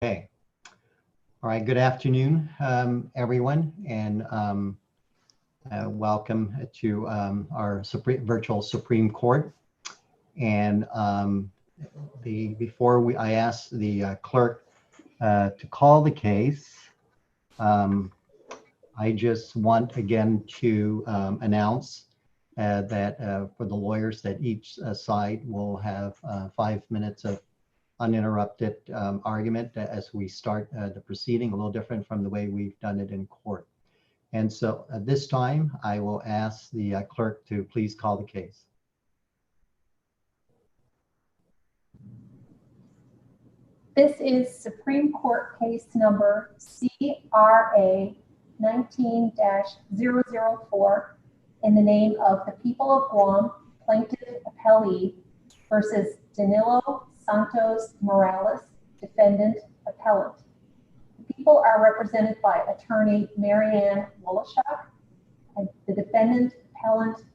Okay. All right. Good afternoon, everyone, and welcome to our virtual Supreme Court. And I ask the clerk to call the case. I just want again to announce that for the lawyers that each side will have 5 minutes of uninterrupted argument as we start the proceeding, a little different from the way we've done it in court. And so at this time, I will ask the clerk to please call the case. This is Supreme Court case number CRA19-004 in the name of the people of Guam, plaintiff appellee versus Danilo, Santos, Morales, defendant, appellant. The people are represented by attorney Marianne Woloshock, and the defendant, appellant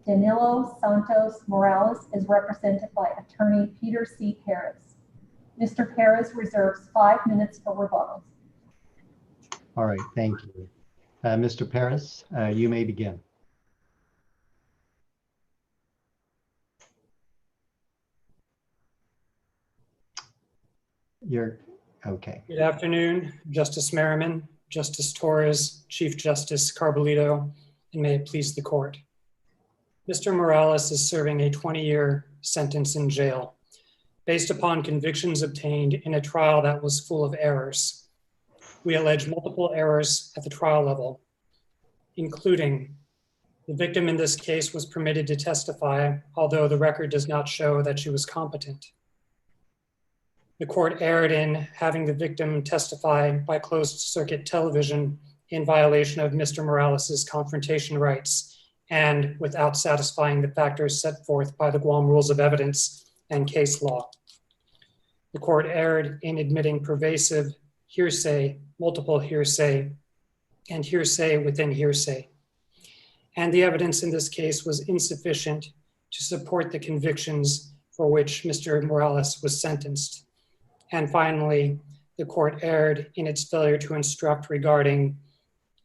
Danilo Santos Morales is represented by attorney Peter C. Perez. Mr. Perez reserves 5 minutes for rebuttal. All right, thank you. Mr. Perez, you may begin. You're okay. Good afternoon, Justice Merriman, Justice Torres, Chief Justice Carbolito, and may it please the court. Mr. Morales is serving a 20-year sentence in jail based upon convictions obtained in a trial that was full of errors. We allege multiple errors at the trial level, including the victim in this case was permitted to testify, although the record does not show that she was competent. The court erred in having the victim testify by closed circuit television in violation of Mr. Morales's confrontation rights and without satisfying the factors set forth by the Guam Rules of Evidence and case law. The court erred in admitting pervasive hearsay, multiple hearsay, and hearsay within hearsay. And the evidence in this case was insufficient to support the convictions for which Mr. Morales was sentenced. And finally, the court erred in its failure to instruct regarding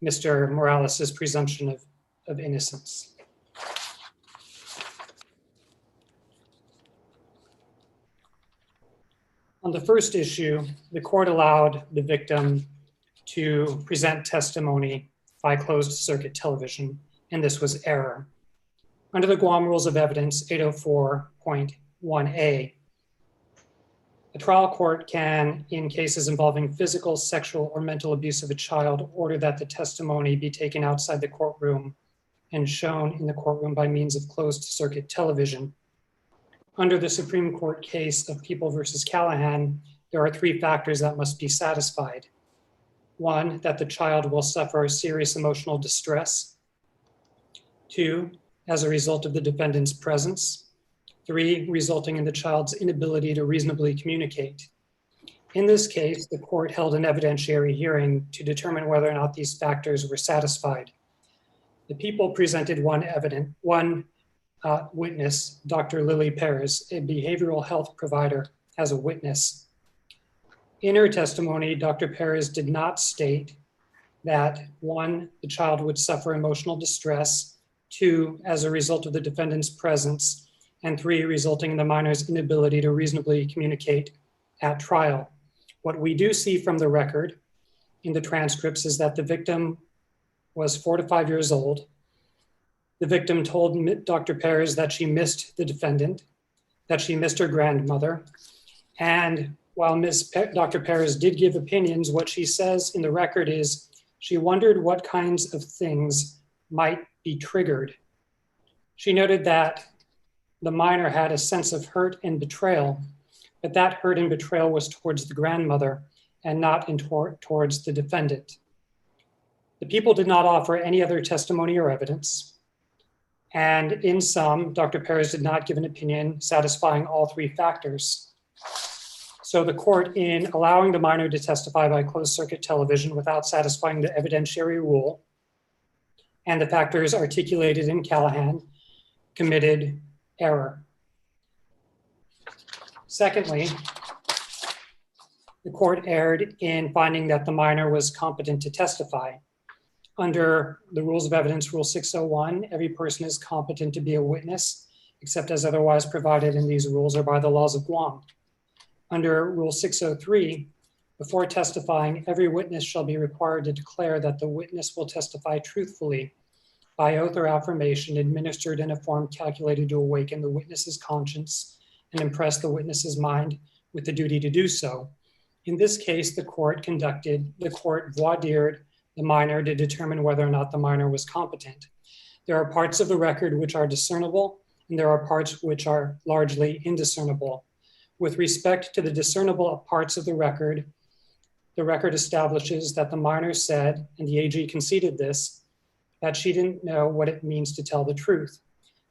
Mr. Morales's presumption of innocence. On the first issue, the court allowed the victim to present testimony by closed circuit television, and this was error. Under the Guam Rules of Evidence 804.1a, a trial court can, in cases involving physical, sexual, or mental abuse of a child, order that the testimony be taken outside the courtroom and shown in the courtroom by means of closed circuit television. Under the Supreme Court case of People versus Callahan, there are 3 factors that must be satisfied. 1, that the child will suffer serious emotional distress. 2, as a result of the defendant's presence. 3, resulting in the child's inability to reasonably communicate. In this case, the court held an evidentiary hearing to determine whether or not these factors were satisfied. The people presented one witness, Dr. Lily Perez, a behavioral health provider, as a witness. In her testimony, Dr. Perez did not state that 1, the child would suffer emotional distress, 2, as a result of the defendant's presence, and 3, resulting in the minor's inability to reasonably communicate at trial. What we do see from the record in the transcripts is that the victim was 4 to 5 years old. The victim told Dr. Perez that she missed the defendant, that she missed her grandmother. And while Dr. Perez did give opinions, what she says in the record is she wondered what kinds of things might be triggered. She noted that the minor had a sense of hurt and betrayal, but that hurt and betrayal was towards the grandmother and not towards the defendant. The people did not offer any other testimony or evidence. And in sum, Dr. Perez did not give an opinion satisfying all 3 factors. So the court, in allowing the minor to testify by closed circuit television without satisfying the evidentiary rule and the factors articulated in Callahan, committed error. Secondly, the court erred in finding that the minor was competent to testify. Under the Rules of Evidence, Rule 601, every person is competent to be a witness, except as otherwise provided in these rules or by the laws of Guam. Under Rule 603, before testifying, every witness shall be required to declare that the witness will testify truthfully by oath or affirmation administered in a form calculated to awaken the witness's conscience and impress the witness's mind with the duty to do so. In this case, the court voir dired the minor to determine whether or not the minor was competent. There are parts of the record which are discernible, and there are parts which are largely indiscernible. With respect to the discernible parts of the record establishes that the minor said, and the AG conceded this, that she didn't know what it means to tell the truth.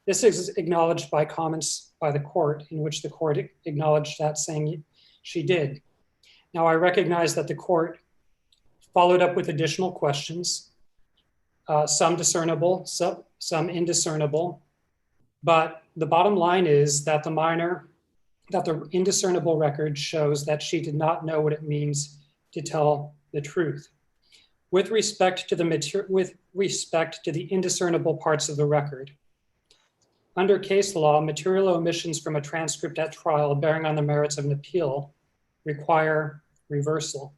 This is acknowledged by comments by the court, in which the court acknowledged that, saying she did. Now, I recognize that the court followed up with additional questions, some discernible, some indiscernible, but the bottom line is that the indiscernible record shows that she did not know what it means to tell the truth. With respect to the indiscernible parts of the record, under case law, material omissions from a transcript at trial bearing on the merits of an appeal require reversal.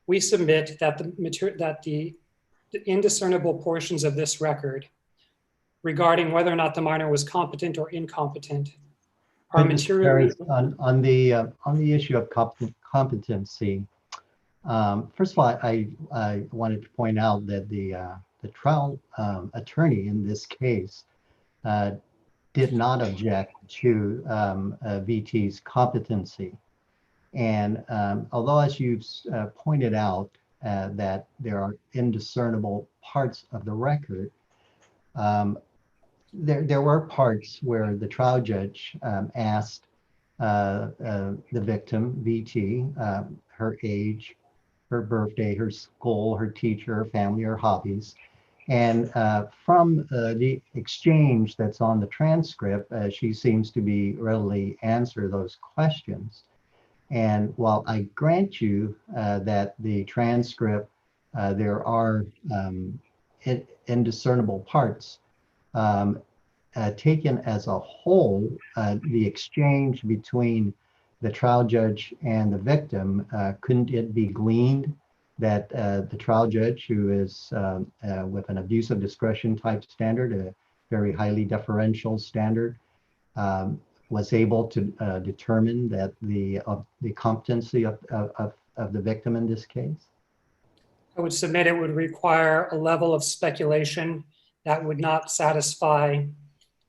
We submit that the indiscernible portions of this record regarding whether or not the minor was competent or incompetent are materially... On the issue of competency, first of all, I wanted to point out that the trial attorney in this case did not object to VT's competency. And although, as you've pointed out, that there are indiscernible parts of the record, there were parts where the trial judge asked the victim, VT, her age, her birthday, her school, her teacher, her family, her hobbies. And from the exchange that's on the transcript, she seems to be readily answer those questions. And while I grant you that the transcript, there are indiscernible parts, taken as a whole, the exchange between the trial judge and the victim, couldn't it be gleaned that the trial judge, who is with an abuse of discretion type standard, a very highly deferential standard, was able to determine that the competency of the victim in this case? I would submit it would require a level of speculation that would not satisfy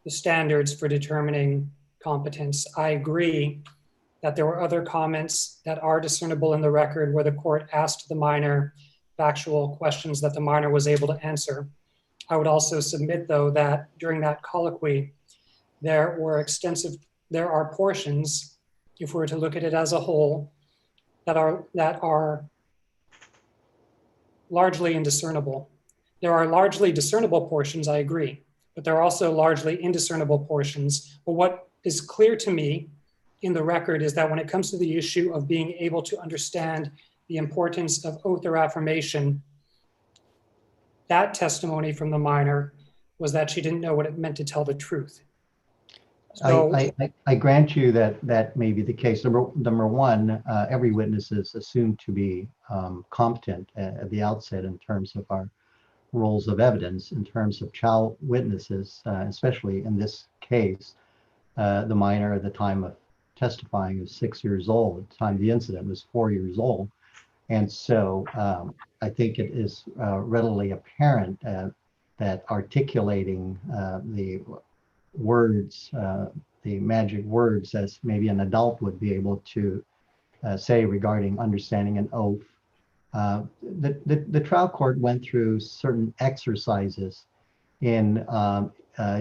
the standards for determining competence. I agree that there were other comments that are discernible in the record where the court asked the minor factual questions that the minor was able to answer. I would also submit, though, that during that colloquy, there are portions, if we were to look at it as a whole, that are largely indiscernible. There are largely discernible portions, I agree, but there are also largely indiscernible portions. But what is clear to me in the record is that when it comes to the issue of being able to understand the importance of oath or affirmation, that testimony from the minor was that she didn't know what it meant to tell the truth. So, I grant you that may be the case. Number one, every witness is assumed to be competent at the outset in terms of our rules of evidence. In terms of child witnesses, especially in this case, the minor at the time of testifying was 6 years old. At the time of the incident was 4 years old. And so I think it is readily apparent that articulating the words, the magic words, as maybe an adult would be able to say regarding understanding an oath. The trial court went through certain exercises in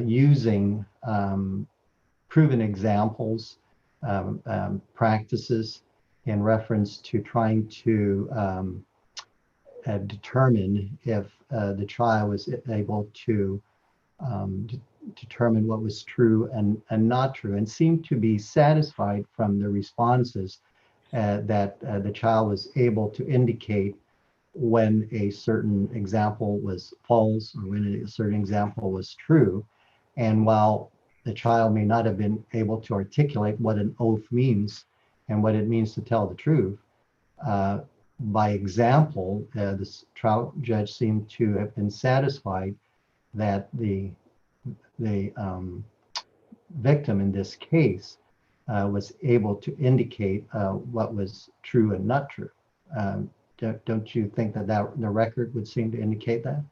using proven examples, practices in reference to trying to determine if the child was able to determine what was true and not true, and seemed to be satisfied from the responses that the child was able to indicate when a certain example was false or when a certain example was true. And while the child may not have been able to articulate what an oath means and what it means to tell the truth, by example, this trial judge seemed to have been satisfied that the victim in this case was able to indicate what was true and not true. Don't you think that the record would seem to indicate that?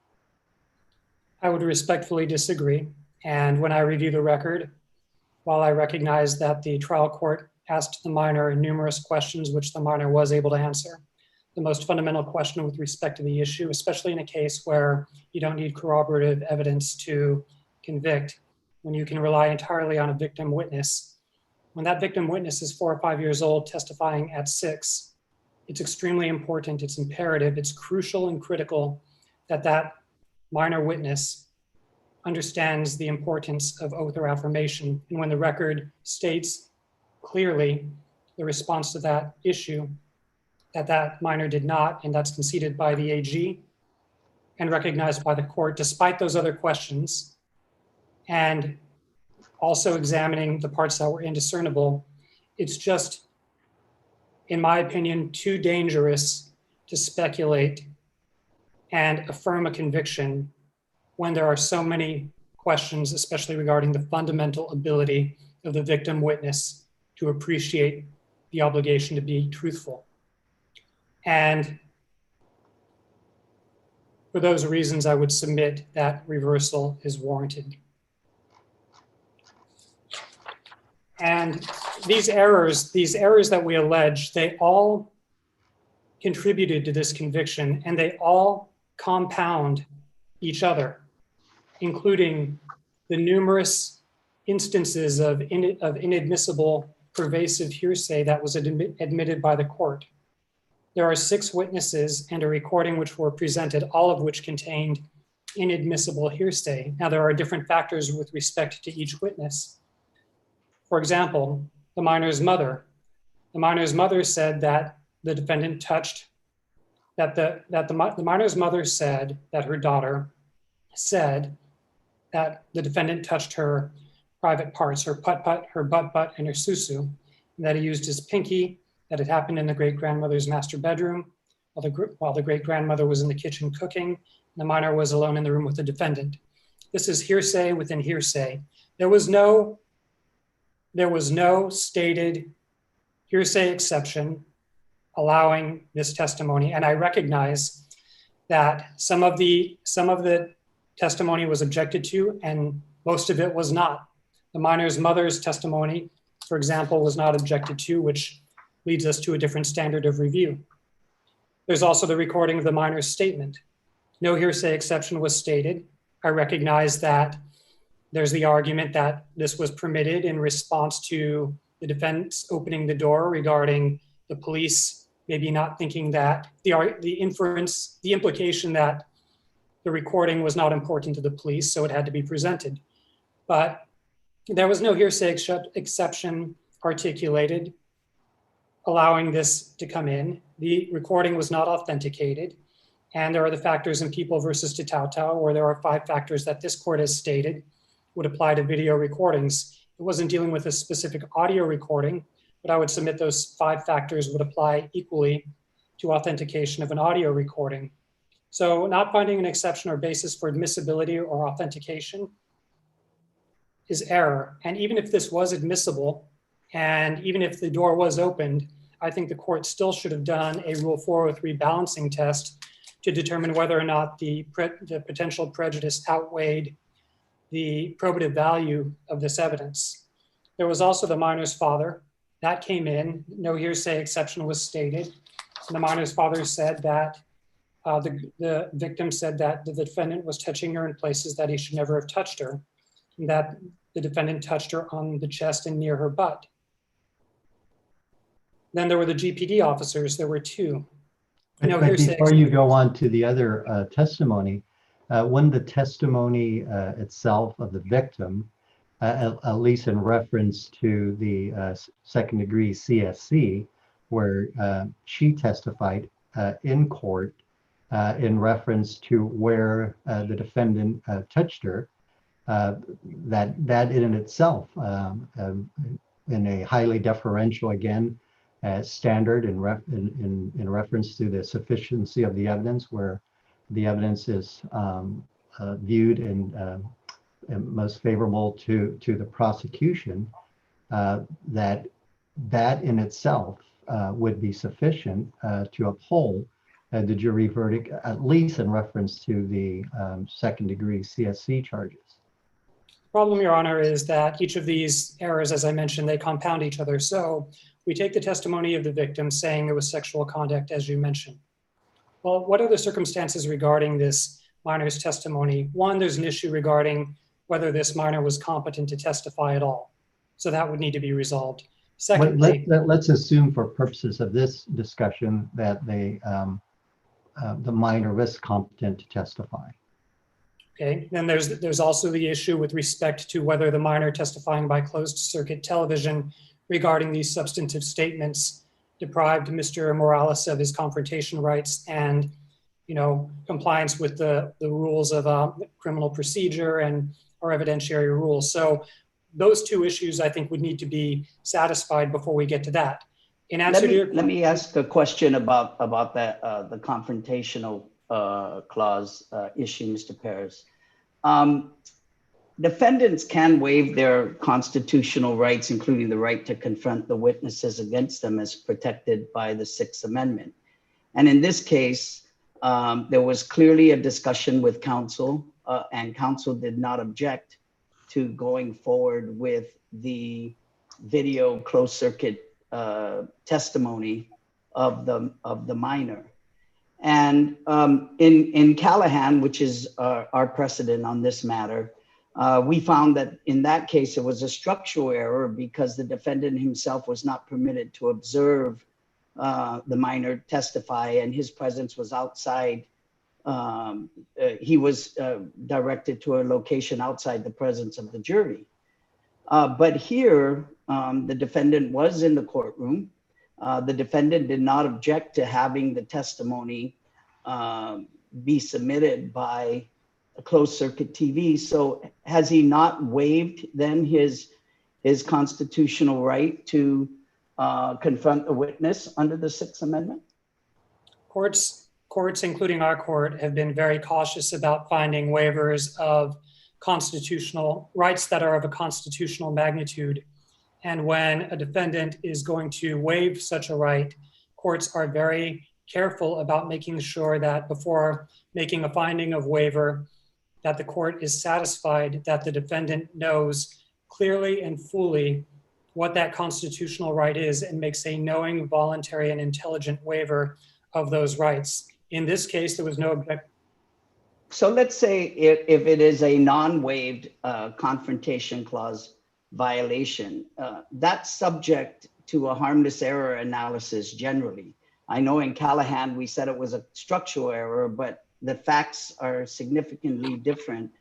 I would respectfully disagree. And when I review the record, while I recognize that the trial court asked the minor numerous questions which the minor was able to answer, the most fundamental question with respect to the issue, especially in a case where you don't need corroborative evidence to convict, when you can rely entirely on a victim witness. When that victim witness is 4 or 5 years old testifying at 6, it's extremely important, it's imperative, it's crucial and critical that that minor witness understands the importance of oath or affirmation. And when the record states clearly the response to that issue, that minor did not, and that's conceded by the AG and recognized by the court, despite those other questions, and also examining the parts that were indiscernible, it's just, in my opinion, too dangerous to speculate and affirm a conviction when there are so many questions, especially regarding the fundamental ability of the victim witness to appreciate the obligation to be truthful. And for those reasons, I would submit that reversal is warranted. And these errors that we allege, they all contributed to this conviction, and they all compound each other, including the numerous instances of inadmissible pervasive hearsay that was admitted by the court. There are 6 witnesses and a recording which were presented, all of which contained inadmissible hearsay. Now, there are different factors with respect to each witness. For example, the minor's mother. The minor's mother said that the defendant touched, the minor's mother said that her daughter said that the defendant touched her private parts, her putt-putt, her butt-butt, and her susu, and that he used his pinky, that it happened in the great-grandmother's master bedroom, while the great-grandmother was in the kitchen cooking, and the minor was alone in the room with the defendant. This is hearsay within hearsay. There was no stated hearsay exception allowing this testimony, and I recognize that some of the testimony was objected to, and most of it was not. The minor's mother's testimony, for example, was not objected to, which leads us to a different standard of review. There's also the recording of the minor's statement. No hearsay exception was stated. I recognize that there's the argument that this was permitted in response to the defense opening the door regarding the police maybe not thinking that the implication that the recording was not important to the police, so it had to be presented. But there was no hearsay exception articulated allowing this to come in. The recording was not authenticated. And there are the factors in People versus Tatao, where there are 5 factors that this court has stated would apply to video recordings. It wasn't dealing with a specific audio recording, but I would submit those 5 factors would apply equally to authentication of an audio recording. So not finding an exception or basis for admissibility or authentication is error. And even if this was admissible, and even if the door was opened, I think the court still should have done a Rule 403 balancing test to determine whether or not the potential prejudice outweighed the probative value of this evidence. There was also the minor's father. That came in. No hearsay exception was stated. And the minor's father said that the victim said that the defendant was touching her in places that he should never have touched her, and that the defendant touched her on the chest and near her butt. Then there were the GPD officers. There were 2. No but hearsay before you go on to the other testimony, when the testimony itself of the victim, at least in reference to the second degree CSC, where she testified in court in reference to where the defendant touched her, that in itself, in a highly deferential, again, standard in reference to the sufficiency of the evidence, where the evidence is viewed and most favorable to the prosecution, that in itself would be sufficient to uphold the jury verdict, at least in reference to the second-degree CSC charges. Problem, Your Honor, is that each of these errors, as I mentioned, they compound each other. So we take the testimony of the victim saying there was sexual conduct, as you mentioned. Well, what are the circumstances regarding this minor's testimony? One, there's an issue regarding whether this minor was competent to testify at all. So that would need to be resolved. Secondly, let's assume for purposes of this discussion that the minor was competent to testify. Okay, then there's also the issue with respect to whether the minor testifying by closed circuit television regarding these substantive statements deprived Mr. Morales of his confrontation rights and, compliance with the rules of criminal procedure and or evidentiary rules. So those two issues, I think, would need to be satisfied before we get to that. In answer to your let me ask a question about that the confrontational clause issue, Mr. Perez. Defendants can waive their constitutional rights, including the right to confront the witnesses against them as protected by the Sixth Amendment. And in this case, there was clearly a discussion with counsel, and counsel did not object to going forward with the video closed circuit testimony of the minor. And in Callahan, which is our precedent on this matter, we found that in that case, it was a structural error because the defendant himself was not permitted to observe the minor testify, and his presence was outside. He was directed to a location outside the presence of the jury. But here, the defendant was in the courtroom. The defendant did not object to having the testimony be submitted by a closed circuit TV. So has he not waived then his constitutional right to confront the witness under the Sixth Amendment? Courts, including our court, have been very cautious about finding waivers of constitutional rights that are of a constitutional magnitude. And when a defendant is going to waive such a right, courts are very careful about making sure that before making a finding of waiver, that the court is satisfied that the defendant knows clearly and fully what that constitutional right is and makes a knowing, voluntary, and intelligent waiver of those rights. In this case, there was no objection. So let's say if it is a non-waived confrontation clause violation, that's subject to a harmless error analysis generally. I know in Callahan, we said it was a structural error, but the facts are significantly different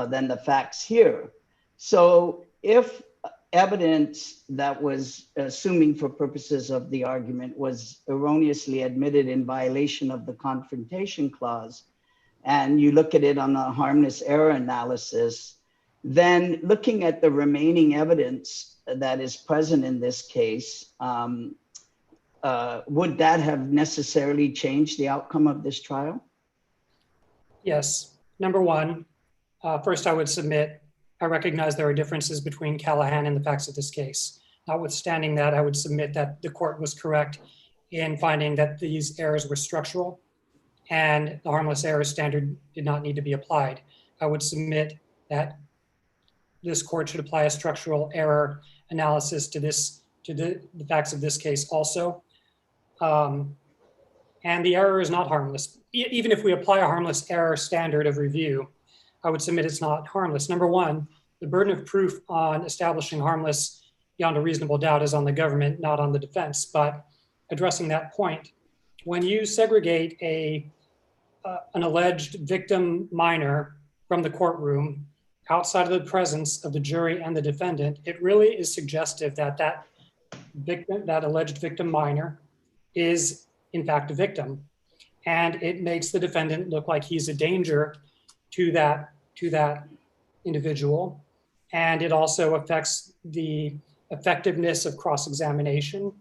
than the facts here. So if evidence that was, assuming for purposes of the argument, was erroneously admitted in violation of the confrontation clause, and you look at it on a harmless error analysis, then looking at the remaining evidence that is present in this case, would that have necessarily changed the outcome of this trial? Yes. Number one, first I would submit, I recognize there are differences between Callahan and the facts of this case. Notwithstanding that, I would submit that the court was correct in finding that these errors were structural and the harmless error standard did not need to be applied. I would submit that this court should apply a structural error analysis to the facts of this case also. And the error is not harmless. Even if we apply a harmless error standard of review, I would submit it's not harmless. Number one, the burden of proof on establishing harmless beyond a reasonable doubt is on the government, not on the defense. But addressing that point, when you segregate an alleged victim minor from the courtroom outside of the presence of the jury and the defendant, it really is suggestive that that alleged victim minor is in fact a victim. And it makes the defendant look like he's a danger to that individual. And it also affects the effectiveness of cross-examination.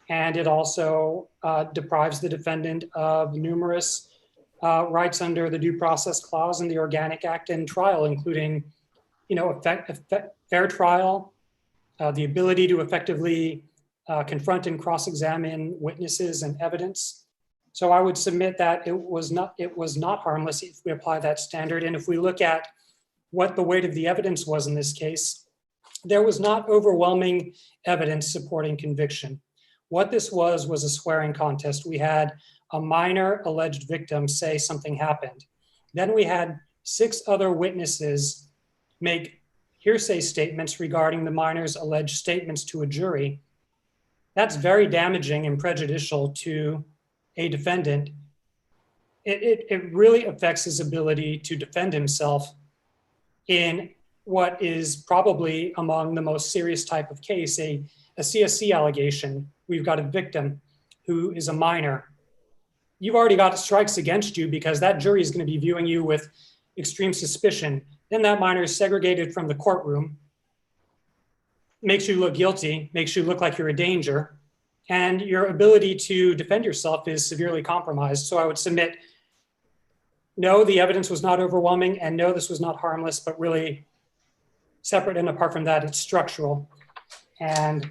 And it also deprives the defendant of numerous rights under the Due Process Clause and the Organic Act and trial, including, fair trial, the ability to effectively confront and cross-examine witnesses and evidence. So I would submit that it was not harmless if we apply that standard. And if we look at what the weight of the evidence was in this case, there was not overwhelming evidence supporting conviction. What this was a swearing contest. We had a minor alleged victim say something happened. Then we had 6 other witnesses make hearsay statements regarding the minor's alleged statements to a jury. That's very damaging and prejudicial to a defendant. It really affects his ability to defend himself in what is probably among the most serious type of case, a CSC allegation. We've got a victim who is a minor. You've already got strikes against you because that jury is going to be viewing you with extreme suspicion. Then that minor is segregated from the courtroom, makes you look guilty, makes you look like you're a danger, and your ability to defend yourself is severely compromised. So I would submit, no, the evidence was not overwhelming, and no, this was not harmless, but really separate and apart from that, it's structural. And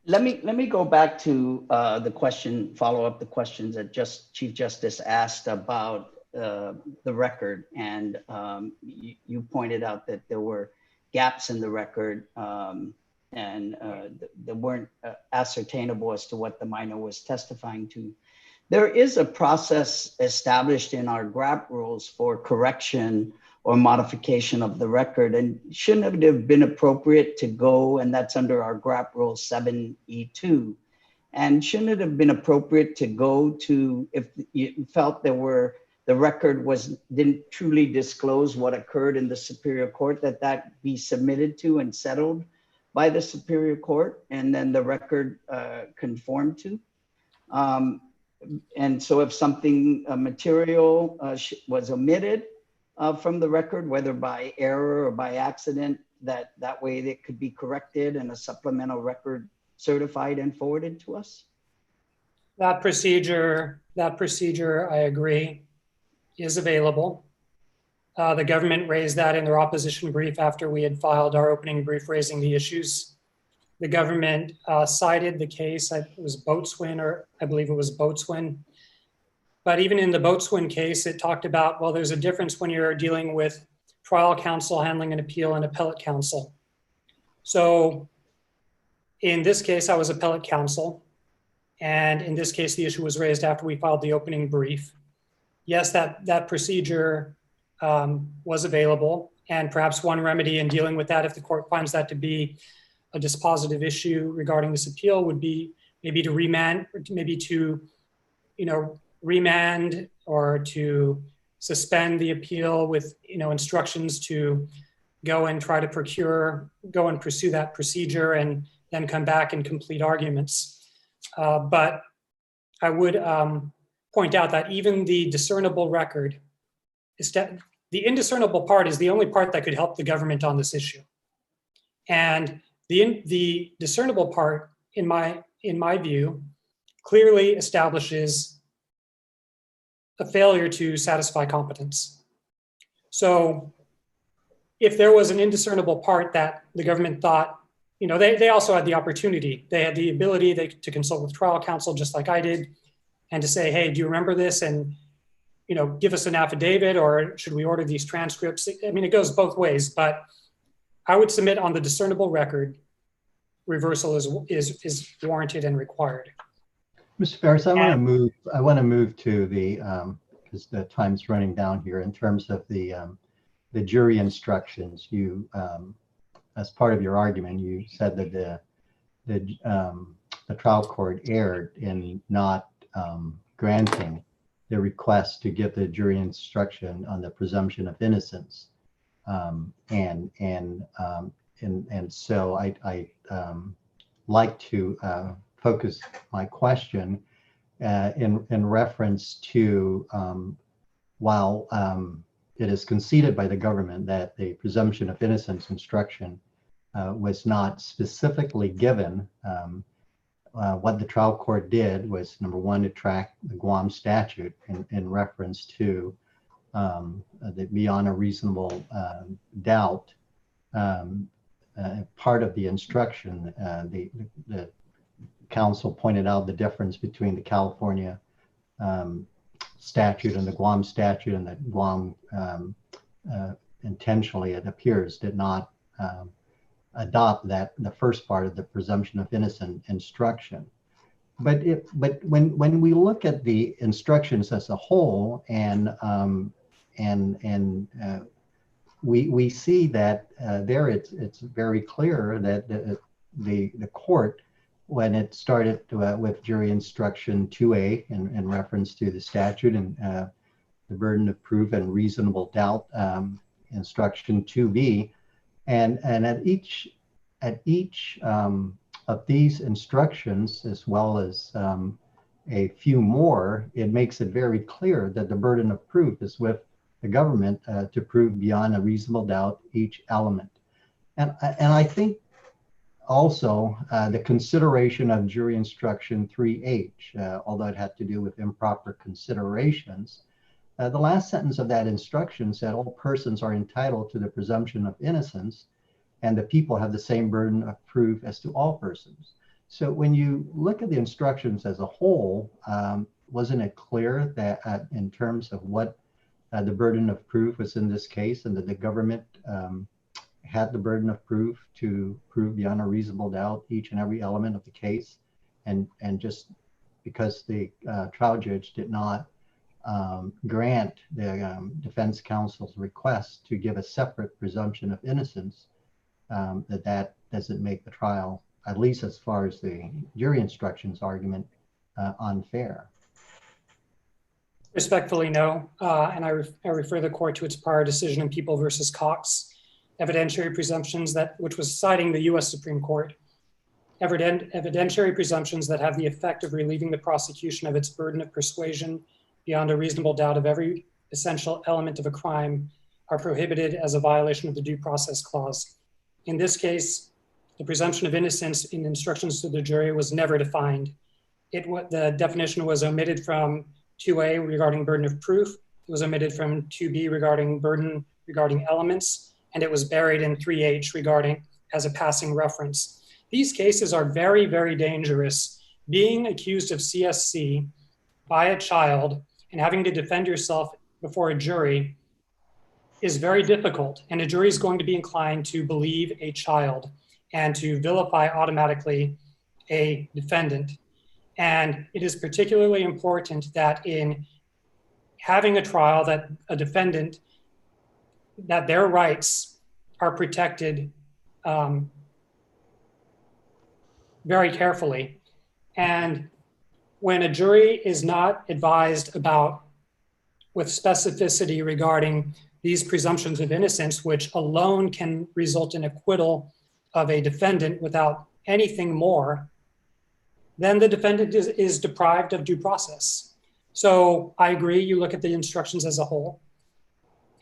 let me go back to the question, follow up the questions that Chief Justice asked about the record. And you pointed out that there were gaps in the record and that weren't ascertainable as to what the minor was testifying to. There is a process established in our GRAP rules for correction or modification of the record, and shouldn't it have been appropriate to go, and that's under our GRAP rule 7E2, and shouldn't it have been appropriate to go to, if you felt the record didn't truly disclose what occurred in the Superior Court, that be submitted to and settled by the Superior Court, and then the record conformed to? And so if something material was omitted from the record, whether by error or by accident, that way it could be corrected and a supplemental record certified and forwarded to us? That procedure, I agree, is available. The government raised that in their opposition brief after we had filed our opening brief raising the issues. The government cited the case, it was Boatswain, or I believe it was Boatswain. But even in the Boatswain case, it talked about, well, there's a difference when you're dealing with trial counsel handling an appeal and appellate counsel. So in this case, I was appellate counsel. And in this case, the issue was raised after we filed the opening brief. Yes, that procedure was available. And perhaps one remedy in dealing with that, if the court finds that to be a dispositive issue regarding this appeal, would be maybe to remand, remand or to suspend the appeal with instructions to go and try to pursue that procedure and then come back and complete arguments. But I would point out that even the discernible record, the indiscernible part is the only part that could help the government on this issue. And the discernible part, in my view, clearly establishes a failure to satisfy competence. So if there was an indiscernible part that the government thought, they also had the opportunity, they had the ability to consult with trial counsel just like I did, and to say, hey, do you remember this? And give us an affidavit, or should we order these transcripts? I mean, it goes both ways, but I would submit on the discernible record, reversal is warranted and required. Mr. Ferris, I want to move to the, because the time's running down here, in terms of the jury instructions. You, as part of your argument, you said that the trial court erred in not granting the request to give the jury instruction on the presumption of innocence. And so I like to focus my question in reference to while it is conceded by the government that the presumption of innocence instruction was not specifically given. What the trial court did was, number one, to track the Guam statute in reference to the beyond a reasonable doubt part of the instruction. The counsel pointed out the difference between the California statute and the Guam statute, and that Guam intentionally, it appears, did not adopt the first part of the presumption of innocence instruction. But when we look at the instructions as a whole, and we see that there it's very clear that the court, when it started with jury instruction 2A in reference to the statute and the burden of proof and reasonable doubt, instruction 2B, and at each of these instructions, as well as a few more, it makes it very clear that the burden of proof is with the government to prove beyond a reasonable doubt each element. And I think also the consideration of jury instruction 3H, although it had to do with improper considerations, the last sentence of that instruction said all persons are entitled to the presumption of innocence, and the people have the same burden of proof as to all persons. So when you look at the instructions as a whole, wasn't it clear that in terms of what the burden of proof was in this case, and that the government had the burden of proof to prove beyond a reasonable doubt each and every element of the case, and just because the trial judge did not grant the defense counsel's request to give a separate presumption of innocence, that doesn't make the trial, at least as far as the jury instructions argument, unfair. Respectfully, no. And I refer the court to its prior decision in People versus Cox, evidentiary presumptions which was citing the US Supreme Court. Evidentiary presumptions that have the effect of relieving the prosecution of its burden of persuasion beyond a reasonable doubt of every essential element of a crime are prohibited as a violation of the Due Process Clause. In this case, the presumption of innocence in instructions to the jury was never defined. The definition was omitted from 2A regarding burden of proof. It was omitted from 2B regarding elements, and it was buried in 3H regarding as a passing reference. These cases are very, very dangerous. Being accused of CSC by a child and having to defend yourself before a jury is very difficult, and a jury is going to be inclined to believe a child and to vilify automatically a defendant. And it is particularly important that in having a trial, that a defendant, that their rights are protected very carefully. And when a jury is not advised about, with specificity regarding these presumptions of innocence, which alone can result in acquittal of a defendant without anything more, then the defendant is deprived of due process. So I agree, you look at the instructions as a whole,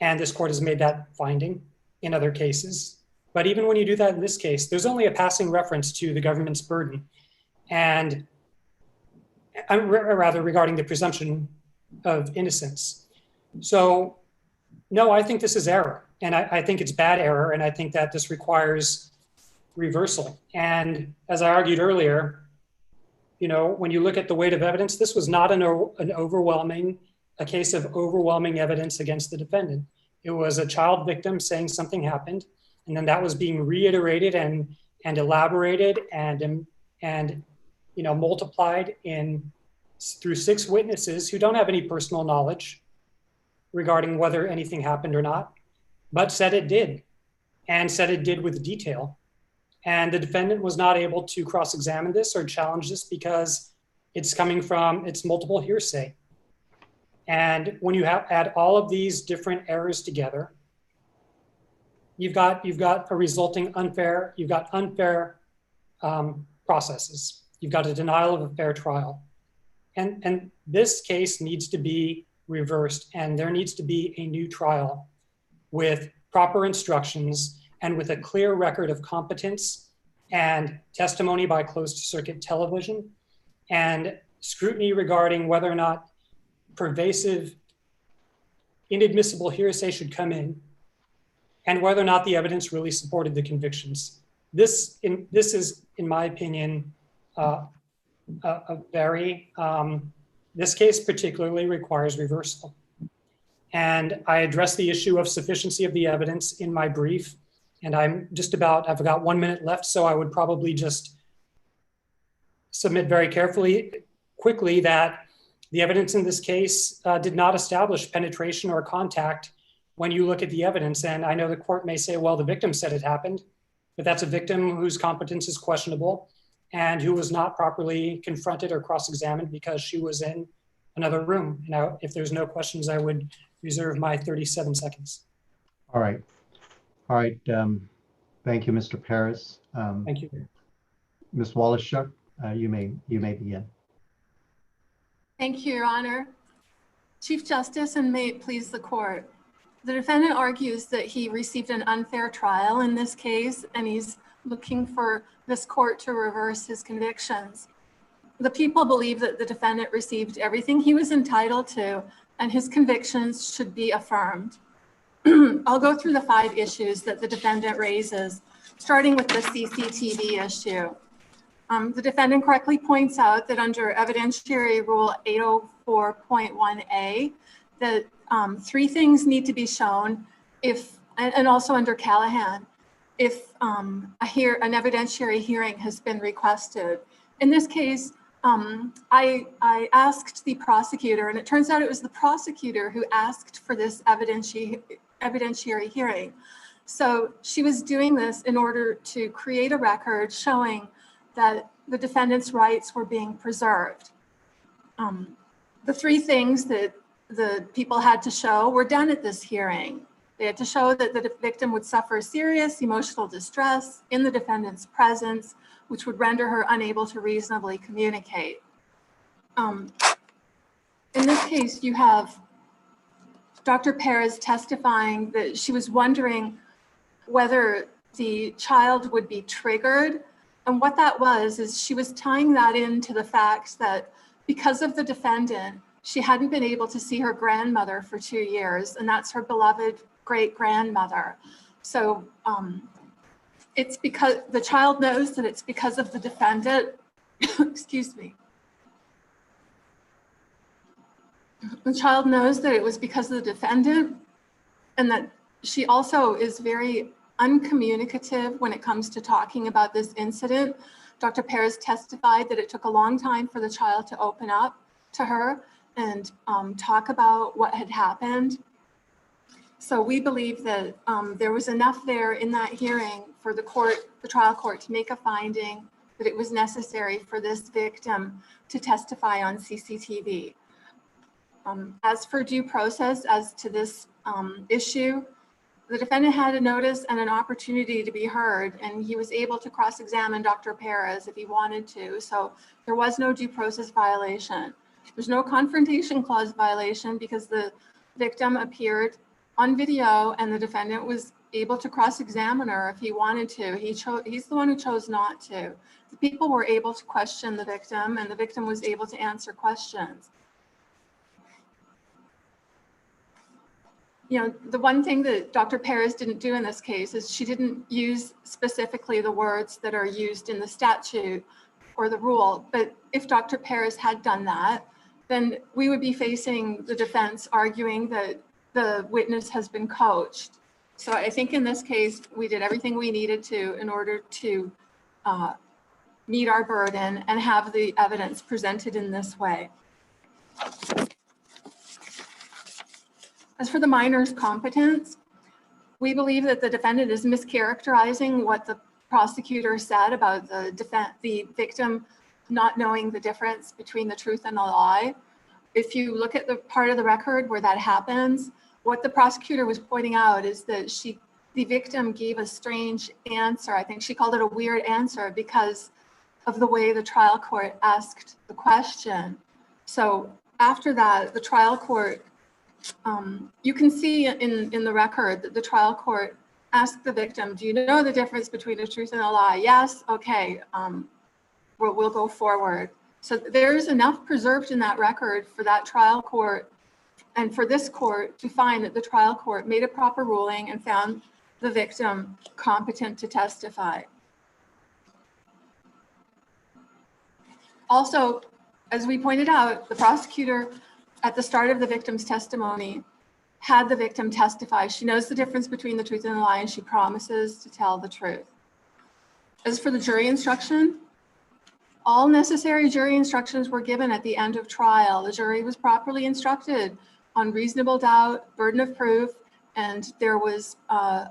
and this court has made that finding in other cases. But even when you do that in this case, there's only a passing reference to the government's burden, and rather regarding the presumption of innocence. So no, I think this is error, and I think it's bad error, and I think that this requires reversal. And as I argued earlier, you know, when you look at the weight of evidence, this was not a case of overwhelming evidence against the defendant. It was a child victim saying something happened, and then that was being reiterated and elaborated and you know, multiplied through 6 witnesses who don't have any personal knowledge regarding whether anything happened or not, but said it did, and said it did with detail. And the defendant was not able to cross-examine this or challenge this because it's coming from its multiple hearsay. And when you add all of these different errors together, you've got a resulting unfair processes. You've got a denial of a fair trial. And this case needs to be reversed, and there needs to be a new trial with proper instructions and with a clear record of competence and testimony by closed circuit television and scrutiny regarding whether or not pervasive inadmissible hearsay should come in and whether or not the evidence really supported the convictions. This is, in my opinion, this case particularly requires reversal. And I addressed the issue of sufficiency of the evidence in my brief, and I've got 1 minute left, so I would probably just submit very quickly that the evidence in this case did not establish penetration or contact when you look at the evidence. And I know the court may say, well, the victim said it happened, but that's a victim whose competence is questionable and who was not properly confronted or cross-examined because she was in another room. Now, if there's no questions, I would reserve my 37 seconds. All right. Thank you, Mr. Paris. Thank you. Ms. Wallace-Shuck, you may begin. Thank you, Your Honor. Chief Justice, and may it please the court. The defendant argues that he received an unfair trial in this case, and he's looking for this court to reverse his convictions. The people believe that the defendant received everything he was entitled to, and his convictions should be affirmed. I'll go through the 5 issues that the defendant raises, starting with the CCTV issue. The defendant correctly points out that under Evidentiary Rule 804.1a, that 3 things need to be shown and also under Callahan, if an evidentiary hearing has been requested. In this case, I asked the prosecutor, and it turns out it was the prosecutor who asked for this evidentiary hearing. So she was doing this in order to create a record showing that the defendant's rights were being preserved. The 3 things that the people had to show were done at this hearing. They had to show that the victim would suffer serious emotional distress in the defendant's presence, which would render her unable to reasonably communicate. In this case, you have Dr. Perez testifying that she was wondering whether the child would be triggered. And what that was is she was tying that into the fact that because of the defendant, she hadn't been able to see her grandmother for 2 years, and that's her beloved great-grandmother. So it's because the child knows that it's because of the defendant. Excuse me. The child knows that it was because of the defendant, and that she also is very uncommunicative when it comes to talking about this incident. Dr. Perez testified that it took a long time for the child to open up to her and talk about what had happened. So we believe that there was enough there in that hearing for the trial court to make a finding that it was necessary for this victim to testify on CCTV. As for due process, as to this issue, the defendant had a notice and an opportunity to be heard, and he was able to cross-examine Dr. Perez if he wanted to. So there was no due process violation. There's no confrontation clause violation because the victim appeared on video and the defendant was able to cross-examine her if he wanted to. He's the one who chose not to. The people were able to question the victim, and the victim was able to answer questions. You know, the one thing that Dr. Perez didn't do in this case is she didn't use specifically the words that are used in the statute or the rule. But if Dr. Perez had done that, then we would be facing the defense arguing that the witness has been coached. So I think in this case, we did everything we needed to in order to meet our burden and have the evidence presented in this way. As for the minor's competence, we believe that the defendant is mischaracterizing what the prosecutor said about the victim not knowing the difference between the truth and the lie. If you look at the part of the record where that happens, what the prosecutor was pointing out is that the victim gave a strange answer. I think she called it a weird answer because of the way the trial court asked the question. So after that, the trial court, you can see in the record that the trial court asked the victim, do you know the difference between a truth and a lie? Yes, okay, we'll go forward. So there's enough preserved in that record for that trial court and for this court to find that the trial court made a proper ruling and found the victim competent to testify. Also, as we pointed out, the prosecutor at the start of the victim's testimony had the victim testify. She knows the difference between the truth and the lie, and she promises to tell the truth. As for the jury instruction, all necessary jury instructions were given at the end of trial. The jury was properly instructed on reasonable doubt, burden of proof, and there was a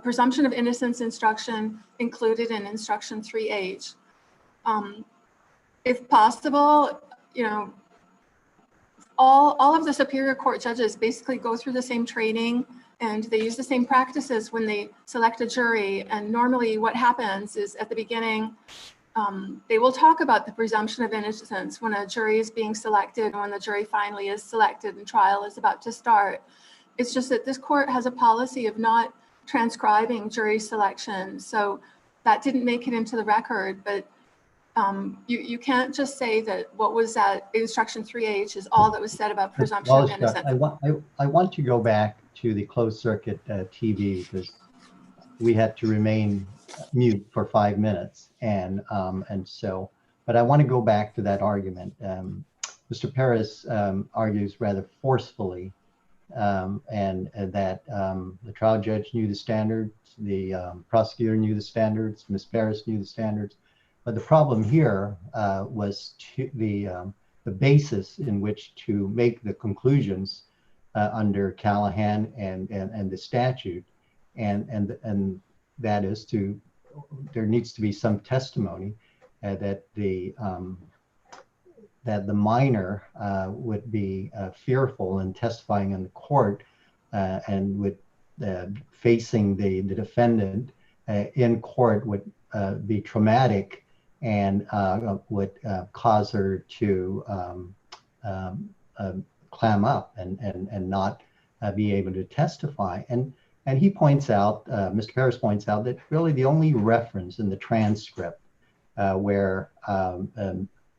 presumption of innocence instruction included in instruction 3H. If possible, you know, all of the Superior Court judges basically go through the same training and they use the same practices when they select a jury. And normally what happens is at the beginning, they will talk about the presumption of innocence when a jury is being selected, when the jury finally is selected and trial is about to start. It's just that this court has a policy of not transcribing jury selection. So that didn't make it into the record, but you can't just say that what was at instruction 3H is all that was said about presumption of innocence. I want to go back to the closed circuit TV because we had to remain mute for 5 minutes, and so, but I want to go back to that argument. Mr. Perez argues rather forcefully, and that the trial judge knew the standards, the prosecutor knew the standards, Ms. Perez knew the standards. But the problem here was the basis in which to make the conclusions under Callahan and the statute, and that is there needs to be some testimony that the minor would be fearful in testifying in the court and would facing the defendant in court would be traumatic and would cause her to clam up and not be able to testify. And he points out, Mr. Perez points out that really the only reference in the transcript where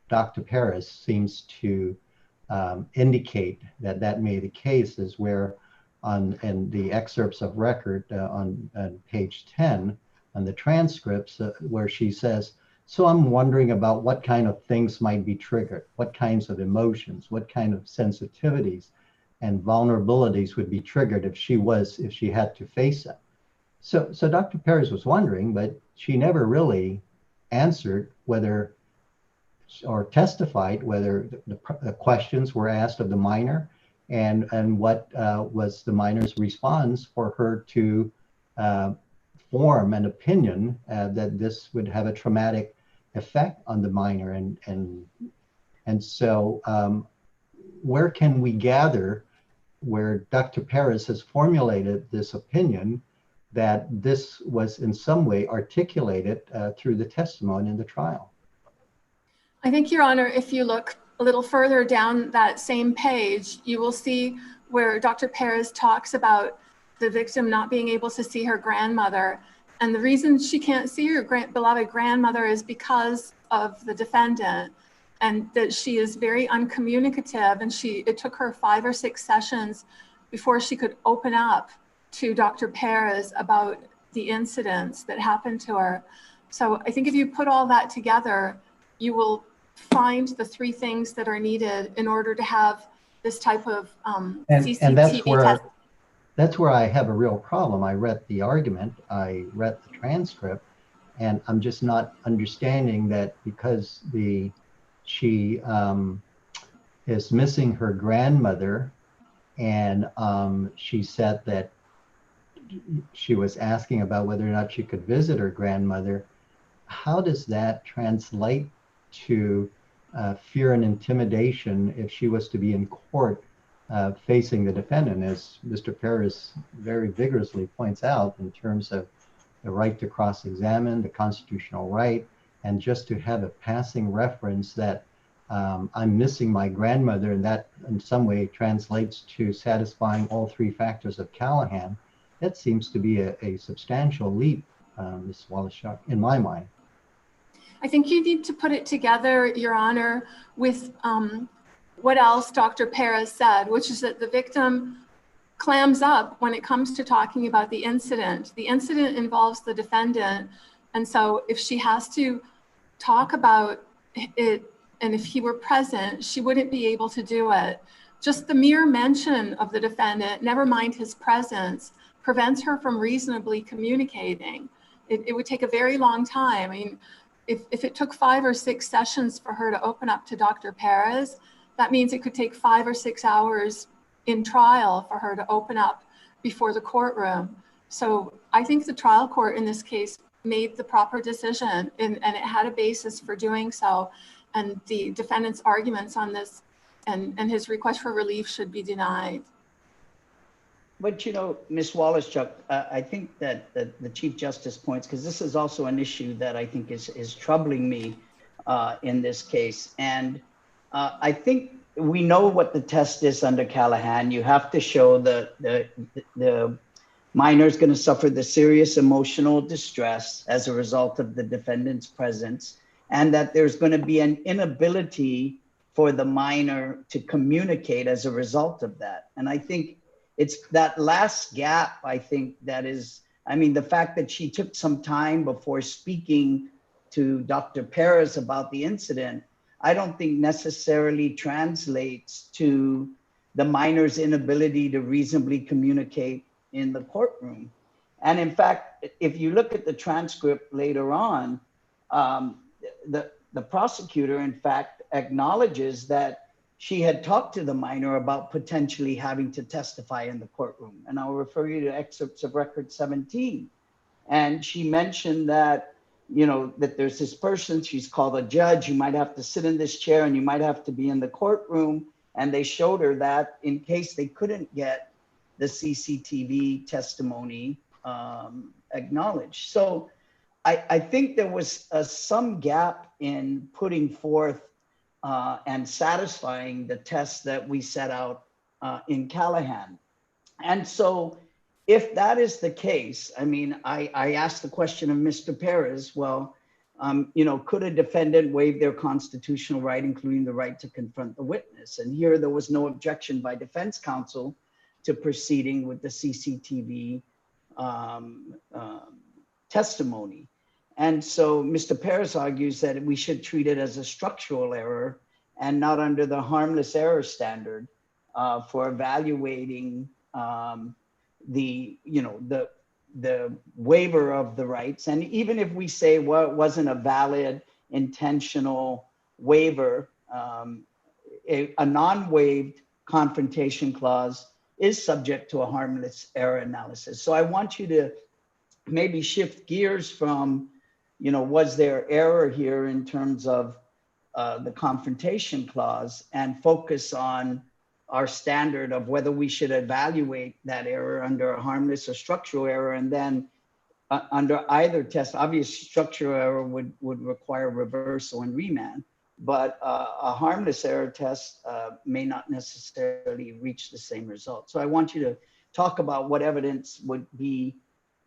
Dr. Perez seems to indicate that may be the case is where in the excerpts of record on page 10 on the transcripts where she says, so I'm wondering about what kind of things might be triggered, what kinds of emotions, what kind of sensitivities and vulnerabilities would be triggered if she had to face them. So Dr. Perez was wondering, but she never really answered whether or testified whether the questions were asked of the minor and what was the minor's response for her to form an opinion that this would have a traumatic effect on the minor. And so where can we gather where Dr. Perez has formulated this opinion that this was in some way articulated through the testimony in the trial? I think, Your Honor, if you look a little further down that same page, you will see where Dr. Perez talks about the victim not being able to see her grandmother. And the reason she can't see her beloved grandmother is because of the defendant, and that she is very uncommunicative. And it took her 5 or 6 sessions before she could open up to Dr. Perez about the incidents that happened to her. So I think if you put all that together, you will find the 3 things that are needed in order to have this type of CCTV test. That's where I have a real problem. I read the argument, I read the transcript, and I'm just not understanding that because she is missing her grandmother, and she said that she was asking about whether or not she could visit her grandmother. How does that translate to fear and intimidation if she was to be in court facing the defendant, as Mr. Perez very vigorously points out in terms of the right to cross-examine, the constitutional right, and just to have a passing reference that I'm missing my grandmother, and that in some way translates to satisfying all three factors of Callahan. That seems to be a substantial leap, Ms. Wallachuk, in my mind. I think you need to put it together, Your Honor, with what else Dr. Perez said, which is that the victim clams up when it comes to talking about the incident. The incident involves the defendant, and so if she has to talk about it, and if he were present, she wouldn't be able to do it. Just the mere mention of the defendant, never mind his presence, prevents her from reasonably communicating. It would take a very long time. I mean, if it took 5 or 6 sessions for her to open up to Dr. Perez, that means it could take 5 or 6 hours in trial for her to open up before the courtroom. So I think the trial court in this case made the proper decision, and it had a basis for doing so. And the defendant's arguments on this and his request for relief should be denied. But, you know, Ms. Wallachuk, I think that the Chief Justice points, because this is also an issue that I think is troubling me in this case. And I think we know what the test is under Callahan. You have to show the minor is going to suffer the serious emotional distress as a result of the defendant's presence, and that there's going to be an inability for the minor to communicate as a result of that. And I think it's that last gap, I think, that is, I mean, the fact that she took some time before speaking to Dr. Perez about the incident, I don't think necessarily translates to the minor's inability to reasonably communicate in the courtroom. And in fact, if you look at the transcript later on, the prosecutor, in fact, acknowledges that she had talked to the minor about potentially having to testify in the courtroom. And I'll refer you to excerpts of record 17. And she mentioned that, you know, that there's this person, she's called a judge, you might have to sit in this chair and you might have to be in the courtroom. And they showed her that in case they couldn't get the CCTV testimony acknowledged. So I think there was some gap in putting forth and satisfying the tests that we set out in Callahan. And so if that is the case, I mean, I asked the question of Mr. Perez, well, you know, could a defendant waive their constitutional right, including the right to confront the witness? And here there was no objection by defense counsel to proceeding with the CCTV testimony. And so Mr. Perez argues that we should treat it as a structural error and not under the harmless error standard for evaluating the waiver of the rights. And even if we say, well, it wasn't a valid intentional waiver, a non-waived confrontation clause is subject to a harmless error analysis. So I want you to maybe shift gears from, you know, was there error here in terms of the confrontation clause, and focus on our standard of whether we should evaluate that error under a harmless or structural error. And then under either test, obvious structural error would require reversal and remand, but a harmless error test may not necessarily reach the same result. So I want you to talk about what evidence would be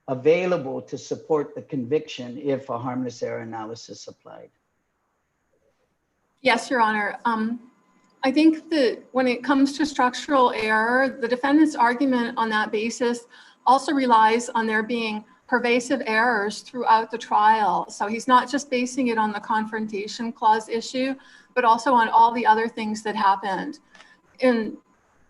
available to support the conviction if a harmless error analysis applied. Yes, Your Honor. I think that when it comes to structural error, the defendant's argument on that basis also relies on there being pervasive errors throughout the trial. So he's not just basing it on the confrontation clause issue, but also on all the other things that happened. And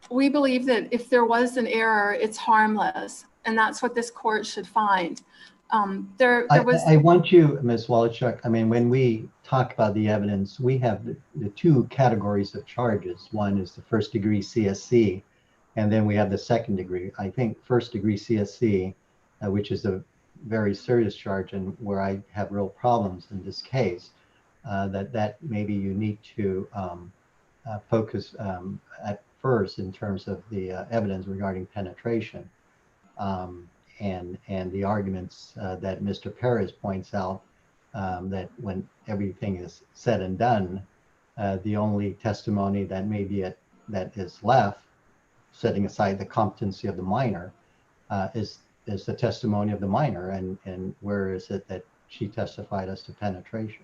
we believe that if there was an error, it's harmless, and that's what this court should find. I want you, Ms. Wallachuk, I mean, when we talk about the evidence, we have the two categories of charges. One is the first degree CSC, and then we have the second degree. I think first degree CSC, which is a very serious charge and where I have real problems in this case, that maybe you need to focus at first in terms of the evidence regarding penetration. And the arguments that Mr. Perez points out, that when everything is said and done, the only testimony that that is left, setting aside the competency of the minor, is the testimony of the minor, and where is it that she testified as to penetration?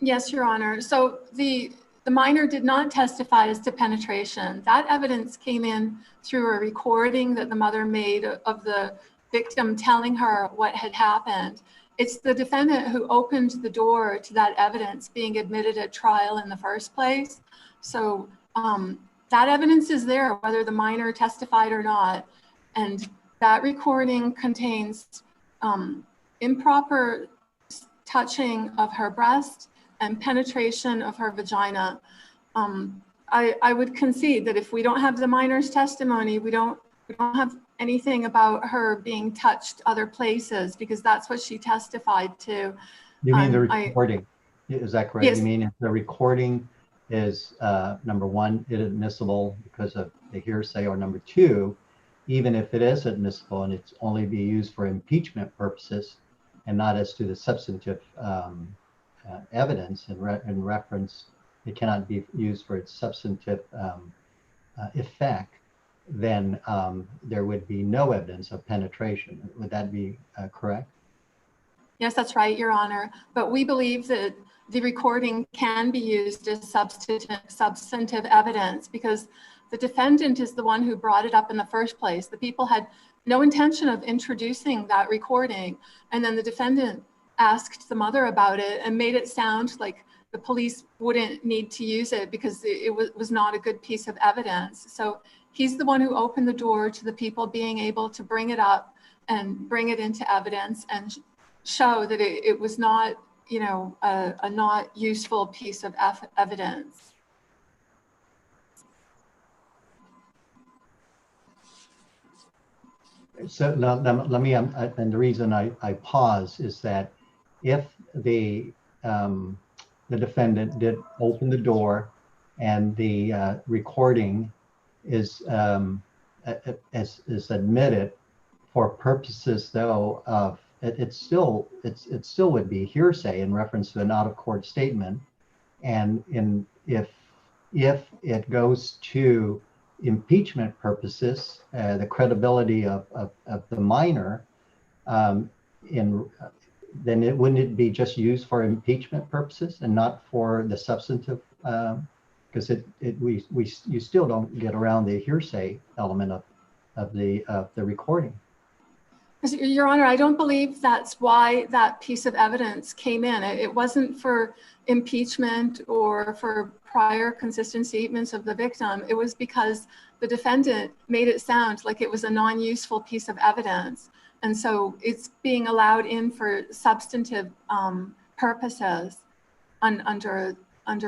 Yes, Your Honor. So the minor did not testify as to penetration. That evidence came in through a recording that the mother made of the victim telling her what had happened. It's the defendant who opened the door to that evidence being admitted at trial in the first place. So that evidence is there, whether the minor testified or not. And that recording contains improper touching of her breast and penetration of her vagina. I would concede that if we don't have the minor's testimony, we don't have anything about her being touched other places, because that's what she testified to. You mean the recording? Is that correct? Yes. You mean if the recording is number one, inadmissible because of the hearsay, or number two, even if it is admissible and it's only be used for impeachment purposes and not as to the substantive evidence in reference, it cannot be used for its substantive effect, then there would be no evidence of penetration. Would that be correct? Yes, that's right, Your Honor. But we believe that the recording can be used as substantive evidence because the defendant is the one who brought it up in the first place. The people had no intention of introducing that recording, and then the defendant asked the mother about it and made it sound like the police wouldn't need to use it because it was not a good piece of evidence. So he's the one who opened the door to the people being able to bring it up and bring it into evidence and show that it was not, you know, a not useful piece of evidence. So now, let me, and the reason I pause is that if the defendant did open the door and the recording is admitted for purposes though of it still would be hearsay in reference to an out-of-court statement, and if it goes to impeachment purposes, the credibility of the minor, then wouldn't it be just used for impeachment purposes and not for the substantive? Because you still don't get around the hearsay element of the recording. Your Honor, I don't believe that's why that piece of evidence came in. It wasn't for impeachment or for prior consistent statements of the victim. It was because the defendant made it sound like it was a non-useful piece of evidence. And so it's being allowed in for substantive purposes under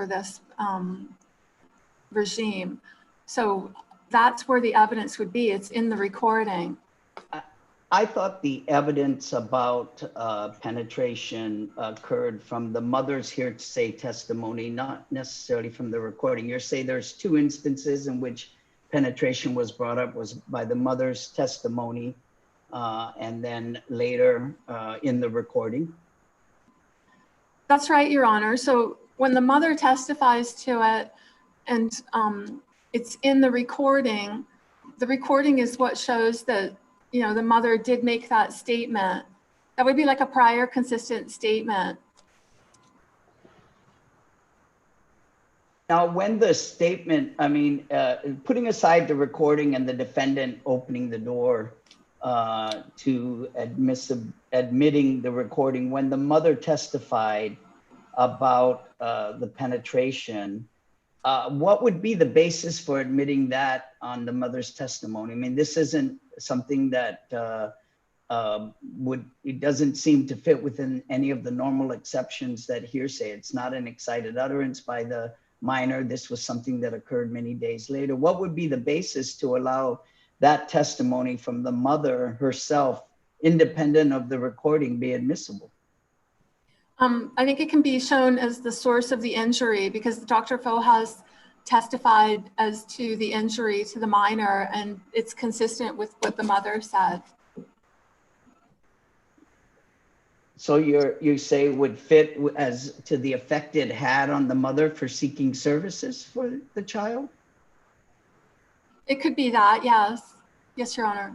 this regime. So that's where the evidence would be. It's in the recording. I thought the evidence about penetration occurred from the mother's hearsay testimony, not necessarily from the recording. You're saying there's two instances in which penetration was brought up, was by the mother's testimony and then later in the recording? That's right, Your Honor. So when the mother testifies to it and it's in the recording is what shows that, you know, the mother did make that statement. That would be like a prior consistent statement. Now, when the statement, I mean, putting aside the recording and the defendant opening the door to admitting the recording, when the mother testified about the penetration, what would be the basis for admitting that on the mother's testimony? I mean, this isn't something that it doesn't seem to fit within any of the normal exceptions that hearsay. It's not an excited utterance by the minor. This was something that occurred many days later. What would be the basis to allow that testimony from the mother herself, independent of the recording, be admissible? I think it can be shown as the source of the injury because Dr. Fojas testified as to the injury to the minor, and it's consistent with what the mother said. So you say would fit as to the effect it had on the mother for seeking services for the child? It could be that, yes. Yes, Your Honor.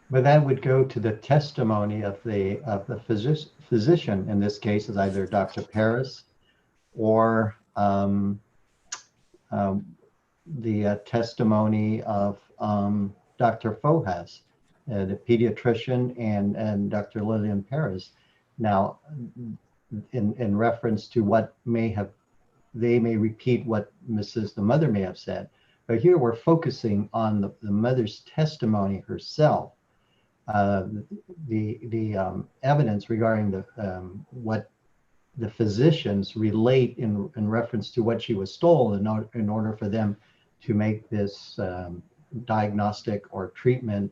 But that would go to the testimony of the physician. In this case, is either Dr. Paris or the testimony of Dr. Fohas, the pediatrician, and Dr. Lillian Paris. Now, in reference to what they may repeat what the mother may have said, but here we're focusing on the mother's testimony herself. The evidence regarding what the physicians relate in reference to what she was told in order for them to make this diagnostic or treatment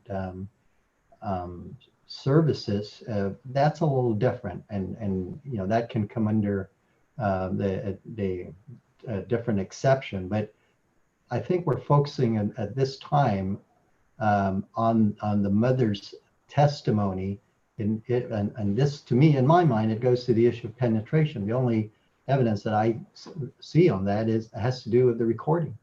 services, that's a little different, and you know that can come under the different exception. But I think we're focusing at this time on the mother's testimony, and this, to me, in my mind, it goes to the issue of penetration. The only evidence that I see on that has to do with the recording.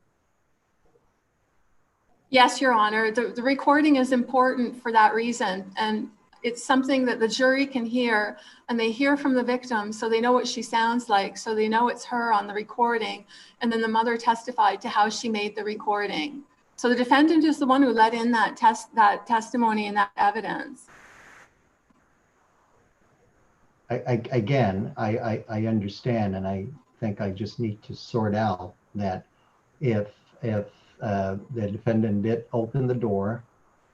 Yes, Your Honor. The recording is important for that reason, and it's something that the jury can hear, and they hear from the victim, so they know what she sounds like, so they know it's her on the recording, and then the mother testified to how she made the recording. So the defendant is the one who let in that testimony and that evidence. I understand, and I think I just need to sort out that if the defendant did open the door,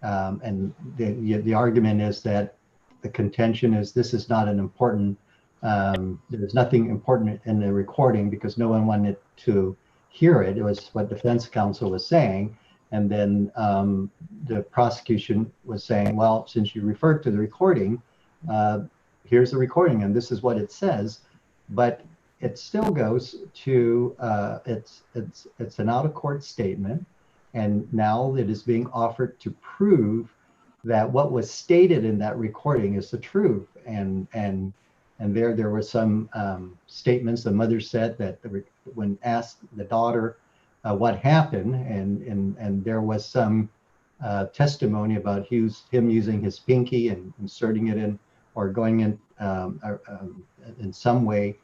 and the argument is that the contention is this is not an important, there's nothing important in the recording because no one wanted to hear it. It was what defense counsel was saying. And then the prosecution was saying, well, since you referred to the recording, here's the recording, and this is what it says. But it still goes to, it's an out-of-court statement, and now it is being offered to prove that what was stated in that recording is the truth. And there were some statements the mother said that when asked the daughter what happened, and there was some testimony about him using his pinky and inserting it in, or going in some way,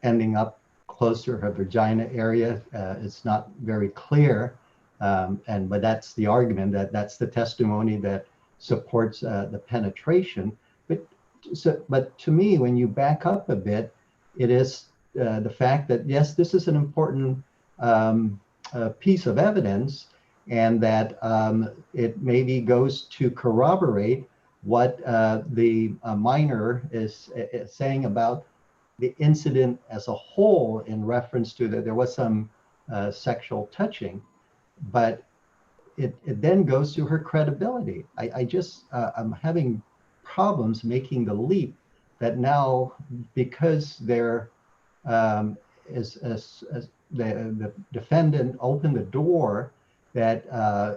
ending up close to her vagina area. It's not very clear, but that's the argument, that's the testimony that supports the penetration. But to me, when you back up a bit, it is the fact that, yes, this is an important piece of evidence, and that it maybe goes to corroborate what the minor is saying about the incident as a whole, in reference to that there was some sexual touching, but it then goes to her credibility. I'm having problems making the leap that now, because there as the defendant opened the door, that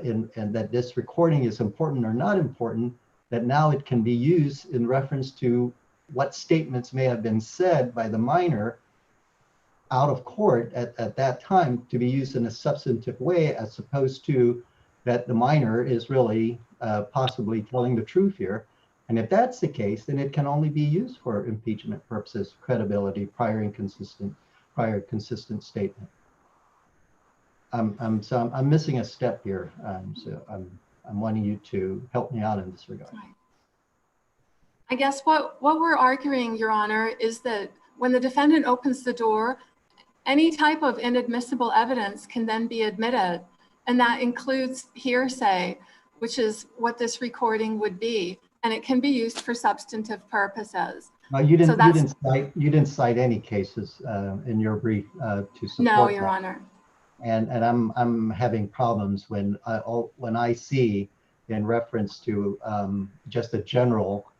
and that this recording is important or not important, that now it can be used in reference to what statements may have been said by the minor out of court at that time, to be used in a substantive way, as opposed to that the minor is really possibly telling the truth here. And if that's the case, then it can only be used for impeachment purposes, credibility, prior consistent statement. So I'm missing a step here. So I'm wanting you to help me out in this regard. I guess what we're arguing, Your Honor, is that when the defendant opens the door, any type of inadmissible evidence can then be admitted. And that includes hearsay, which is what this recording would be. And it can be used for substantive purposes. You didn't cite any cases in your brief to support No, Your that. Honor. And I'm having problems when I see, in reference to just a general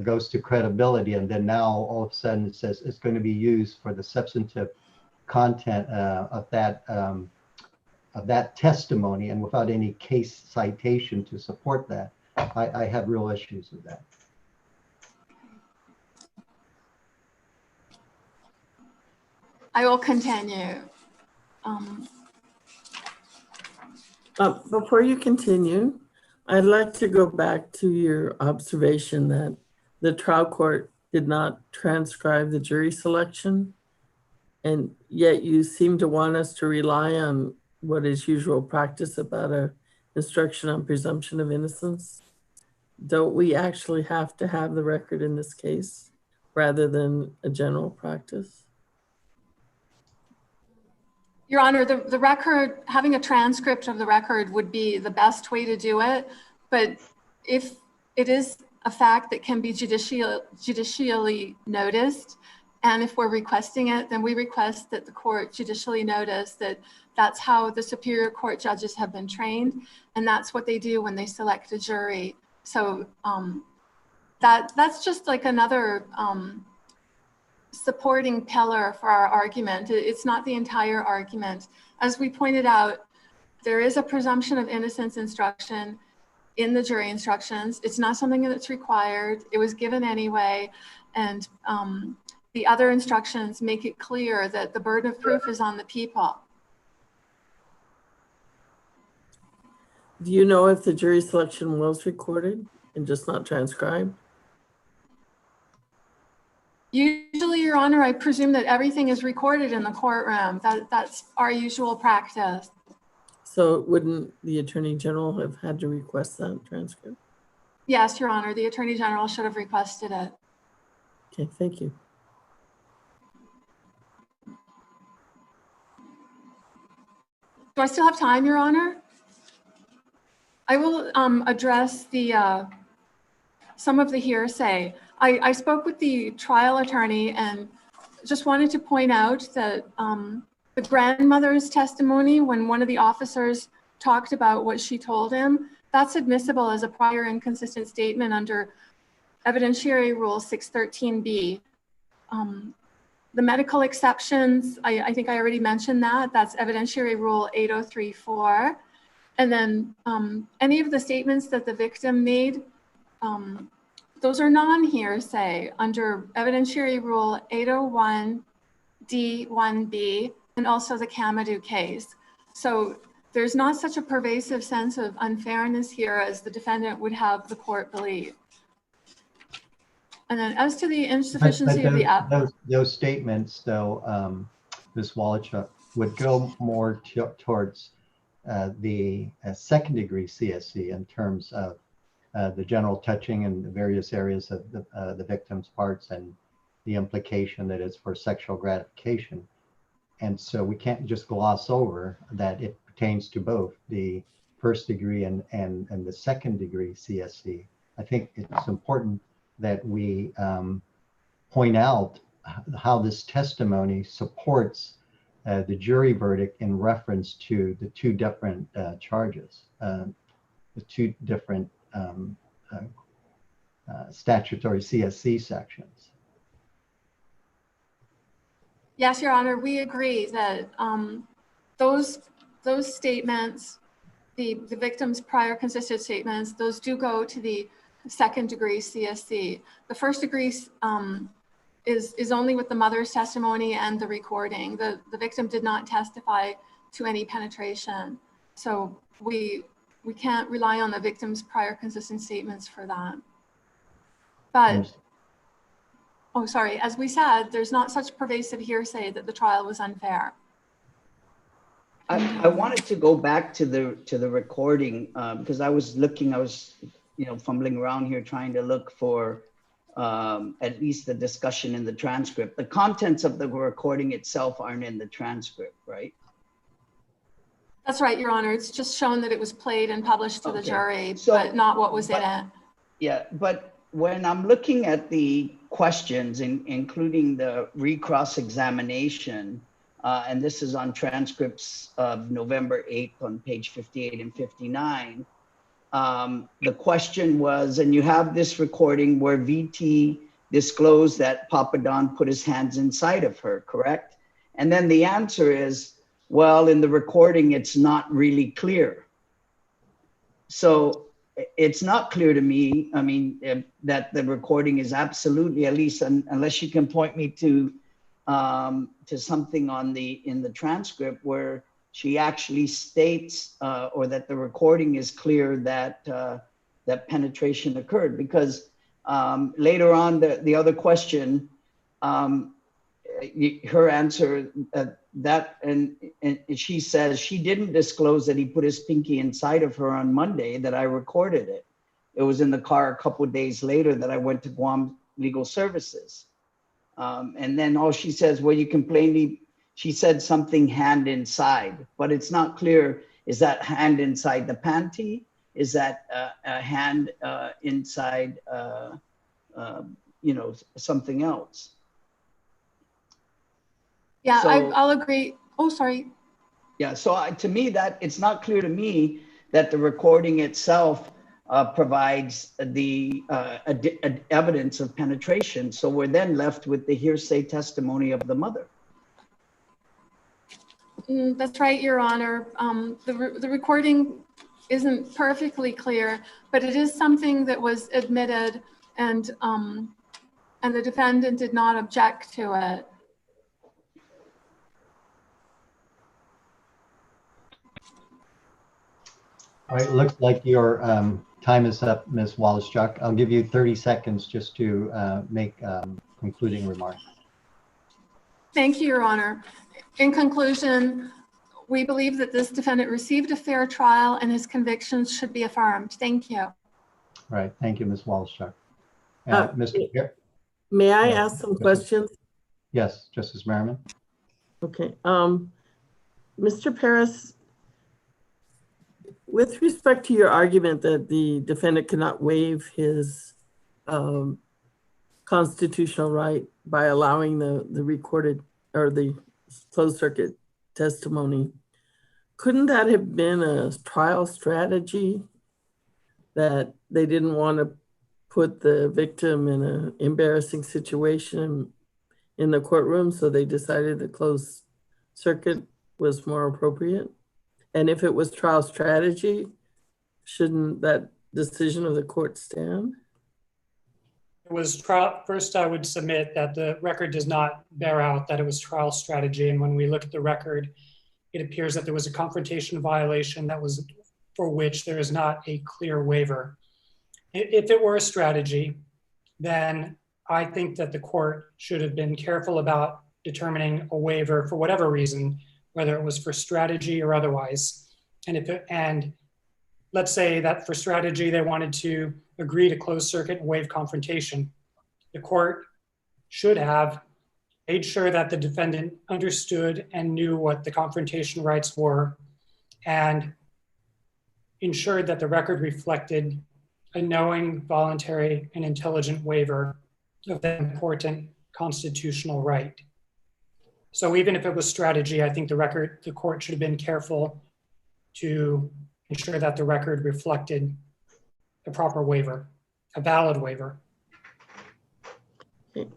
goes to credibility, and then now all of a sudden it says it's going to be used for the substantive content of that that testimony and without any case citation to support that, I have real issues with that. I will continue. Before you continue, I'd like to go back to your observation that the trial court did not transcribe the jury selection, and yet you seem to want us to rely on what is usual practice about a instruction on presumption of innocence. Don't we actually have to have the record in this case rather than a general practice? Your Honor, the record, having a transcript of the record would be the best way to do it. But if it is a fact that can be judicially noticed, and if we're requesting it, then we request that the court judicially notice that that's how the Superior Court judges have been trained, and that's what they do when they select a jury. So that's just like another supporting pillar for our argument. It's not the entire argument. As we pointed out, there is a presumption of innocence instruction in the jury instructions. It's not something that's required. It was given anyway. And the other instructions make it clear that the burden of proof is on the people. Do you know if the jury selection was recorded and just not transcribed? Usually, Your Honor, I presume that everything is recorded in the courtroom. That's our usual practice. So wouldn't the Attorney General have had to request that transcript? Yes, Your Honor, the Attorney General should have requested it. Okay, thank you. Do I still have time, Your Honor? I will address the some of the hearsay. I spoke with the trial attorney and just wanted to point out that the grandmother's testimony, when one of the officers talked about what she told him, that's admissible as a prior inconsistent statement under Evidentiary Rule 613B. The medical exceptions, I think I already mentioned that. That's Evidentiary Rule 8034. And then any of the statements that the victim made, those are non-hearsay under Evidentiary Rule 801D1B and also the Camadou case. So there's not such a pervasive sense of unfairness here as the defendant would have the court believe. And then as to the insufficiency of the those statements, though, Ms. Wallach, would go more towards the second degree CSC in terms of the general touching in the various areas of the victim's parts and the implication that it's for sexual gratification. And so we can't just gloss over that it pertains to both the first degree and the second degree CSC. I think it's important that we point out how this testimony supports the jury verdict in reference to the two different charges, the two different statutory CSC sections. Yes, Your Honor, we agree that those statements, the victim's prior consistent statements, those do go to the second degree CSC. The first degree is only with the mother's testimony and the recording. The victim did not testify to any penetration. So we can't rely on the victim's prior consistent statements for that. But, oh, sorry, as we said, there's not such pervasive hearsay that the trial was unfair. I wanted to go back to the recording because I was fumbling around here trying to look for at least the discussion in the transcript. The contents of the recording itself aren't in the transcript, right? That's right, Your Honor. It's just shown that it was played and published to the jury, but not what was in it. Yeah, but when I'm looking at the questions, including the recross examination, and this is on transcripts of November 8th on page 58 and 59, the question was, and you have this recording where VT disclosed that Papa Don put his hands inside of her, correct? And then the answer is, well, in the recording, it's not really clear. So it's not clear to me, I mean, that the recording is absolutely, at least unless you can point me to something in the transcript where she actually states or that the recording is clear that that penetration occurred. Because later on, the other question, her answer and she says she didn't disclose that he put his pinky inside of her on Monday, that I recorded it. It was in the car a couple of days later that I went to Guam Legal Services. And then all she says, well, you can plainly, she said something hand inside, but it's not clear. Is that hand inside the panty? Is that a hand inside, something else? Yeah, So, I'll agree. Oh, sorry. Yeah, so to me, that it's not clear to me that the recording itself provides the evidence of penetration. So we're then left with the hearsay testimony of the mother. That's right, Your Honor. The recording isn't perfectly clear, but it is something that was admitted, and the defendant did not object to it. All right, looks like your time is up, Ms. Wallace-Chuck. I'll give you 30 seconds just to make concluding remarks. Thank you, Your Honor. In conclusion, we believe that this defendant received a fair trial and his convictions should be affirmed. Thank you. All right, thank you, Ms. Wallace-Chuck. Mr. May I ask some questions? Yes, Justice Merriman. Okay. Mr. Paris, with respect to your argument that the defendant cannot waive his constitutional right by allowing the recorded or the closed circuit testimony, couldn't that have been a trial strategy that they didn't want to put the victim in an embarrassing situation in the courtroom, so they decided the closed circuit was more appropriate? And if it was trial strategy, shouldn't that decision of the court stand? It was trial. First, I would submit that the record does not bear out that it was trial strategy. And when we look at the record, it appears that there was a confrontation violation that was for which there is not a clear waiver. If it were a strategy, then I think that the court should have been careful about determining a waiver for whatever reason, whether it was for strategy or otherwise. And let's say that for strategy, they wanted to agree to closed circuit and waive confrontation. The court should have made sure that the defendant understood and knew what the confrontation rights were, and ensured that the record reflected a knowing, voluntary, and intelligent waiver of that important constitutional right. So even if it was strategy, I think the court should have been careful to ensure that the record reflected a proper waiver, a valid waiver.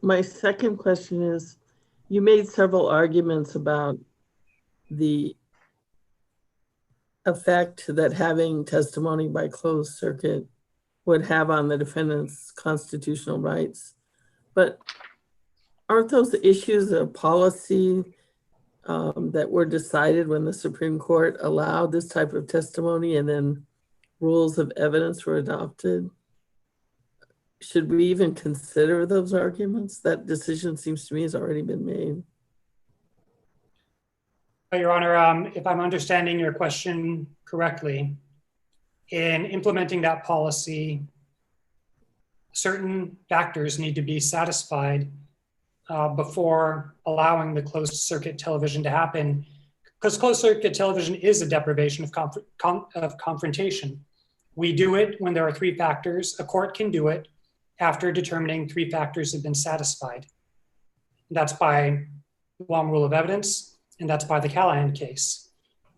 My second question is, you made several arguments about the effect that having testimony by closed circuit would have on the defendant's constitutional rights. But aren't those issues of policy that were decided when the Supreme Court allowed this type of testimony and then rules of evidence were adopted? Should we even consider those arguments? That decision seems to me has already been made. Your Honor, if I'm understanding your question correctly, in implementing that policy, certain factors need to be satisfied before allowing the closed circuit television to happen, because closed circuit television is a deprivation of confrontation. We do it when there are three factors. A court can do it after determining three factors have been satisfied. That's by the Guam Rule of Evidence, and that's by the Callahan case.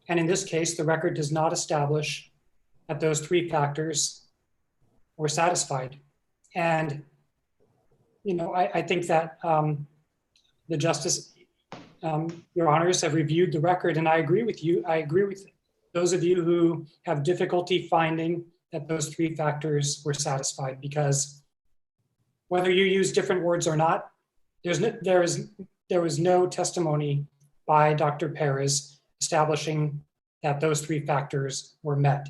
And in this case, the record does not establish that those three factors were satisfied. And, I think that the justice Your Honors, have reviewed the record, and I agree with you. I agree with those of you who have difficulty finding that those three factors were satisfied, because whether you use different words or not, there was no testimony by Dr. Perez establishing that those three factors were met.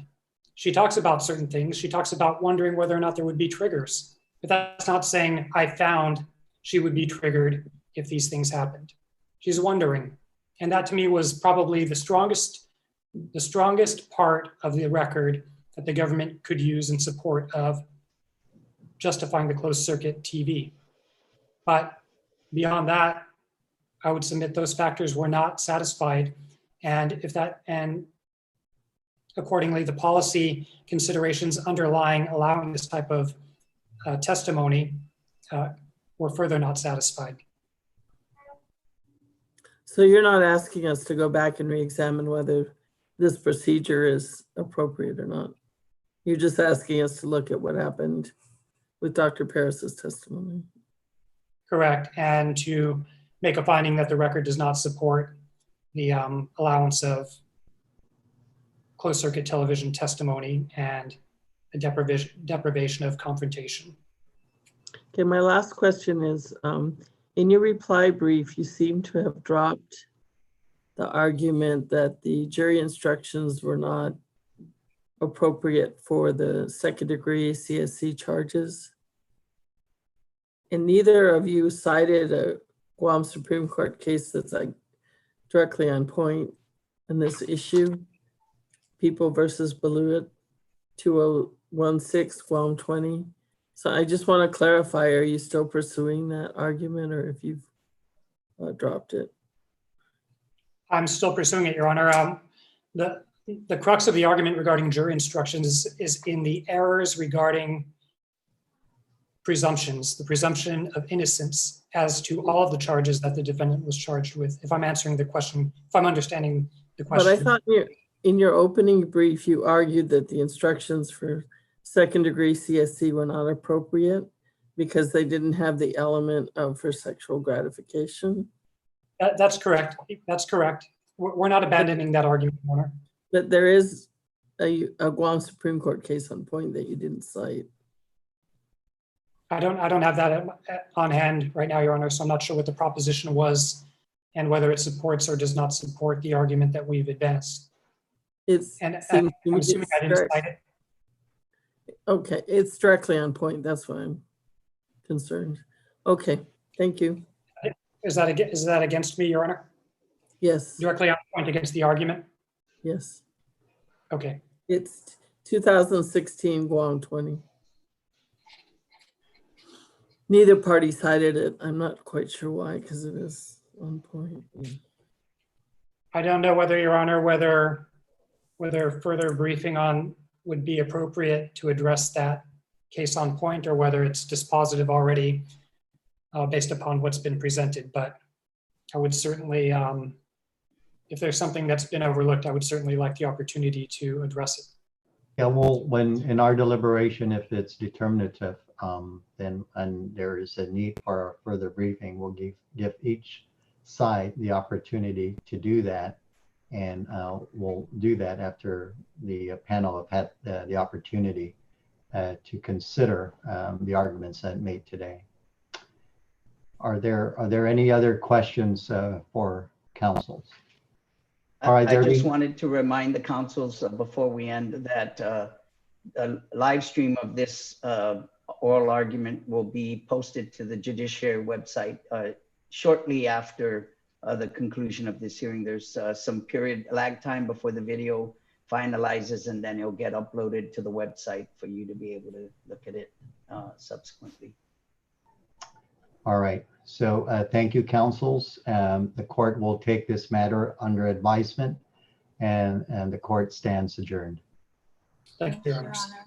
She talks about certain things. She talks about wondering whether or not there would be triggers, but that's not saying I found she would be triggered if these things happened. She's wondering. And that to me was probably the strongest part of the record that the government could use in support of justifying the closed circuit TV. But beyond that, I would submit those factors were not satisfied. And accordingly, the policy considerations underlying allowing this type of testimony were further not satisfied. So you're not asking us to go back and re-examine whether this procedure is appropriate or not. You're just asking us to look at what happened with Dr. Perez's testimony. Correct, and to make a finding that the record does not support the allowance of closed circuit television testimony and a deprivation of confrontation. Okay, my last question is, in your reply brief, you seem to have dropped the argument that the jury instructions were not appropriate for the second degree CSC charges. And neither of you cited a Guam Supreme Court case that's like directly on point in this issue. People versus Baluit, 2016 Guam 20. So I just want to clarify, are you still pursuing that argument, or if you've dropped it? I'm still pursuing it, Your Honor. The crux of the argument regarding jury instructions is in the errors regarding presumptions, the presumption of innocence as to all of the charges that the defendant was charged with. If I'm answering the question, if I'm understanding the question. But I thought in your opening brief, you argued that the instructions for second degree CSC were not appropriate because they didn't have the element of for sexual gratification. That's correct. That's correct. We're not abandoning that argument, Your Honor. But there is a Guam Supreme Court case on point that you didn't cite. I don't have that on hand right now, Your Honor, so I'm not sure what the proposition was and whether it supports or does not support the argument that we've advanced. I'm assuming I didn't cite it. Okay, it's directly on point. That's why I'm concerned. Okay, thank you. Is that against me, Your Honor? Yes. Directly on point against the argument? Yes. Okay. It's 2016 Guam 20. Neither party cited it. I'm not quite sure why, because it is on point. I don't know whether, Your Honor, whether further briefing on would be appropriate to address that case on point, or whether it's dispositive already based upon what's been presented. But I would certainly, if there's something that's been overlooked, I would certainly like the opportunity to address it. Yeah, well, when in our deliberation, if it's determinative, then and there is a need for a further briefing, we'll give each side the opportunity to do that. And we'll do that after the panel have had the opportunity to consider the arguments that made today. Are there any other questions for councils? All right, I just wanted to remind the councils before we end that a live stream of this oral argument will be posted to the judiciary website shortly after the conclusion of this hearing. There's some period lag time before the video finalizes, and then it'll get uploaded to the website for you to be able to look at it subsequently. All right, so thank you, councils. The court will take this matter under advisement, and the court stands adjourned. Thank you, Your Your Honor. Honor.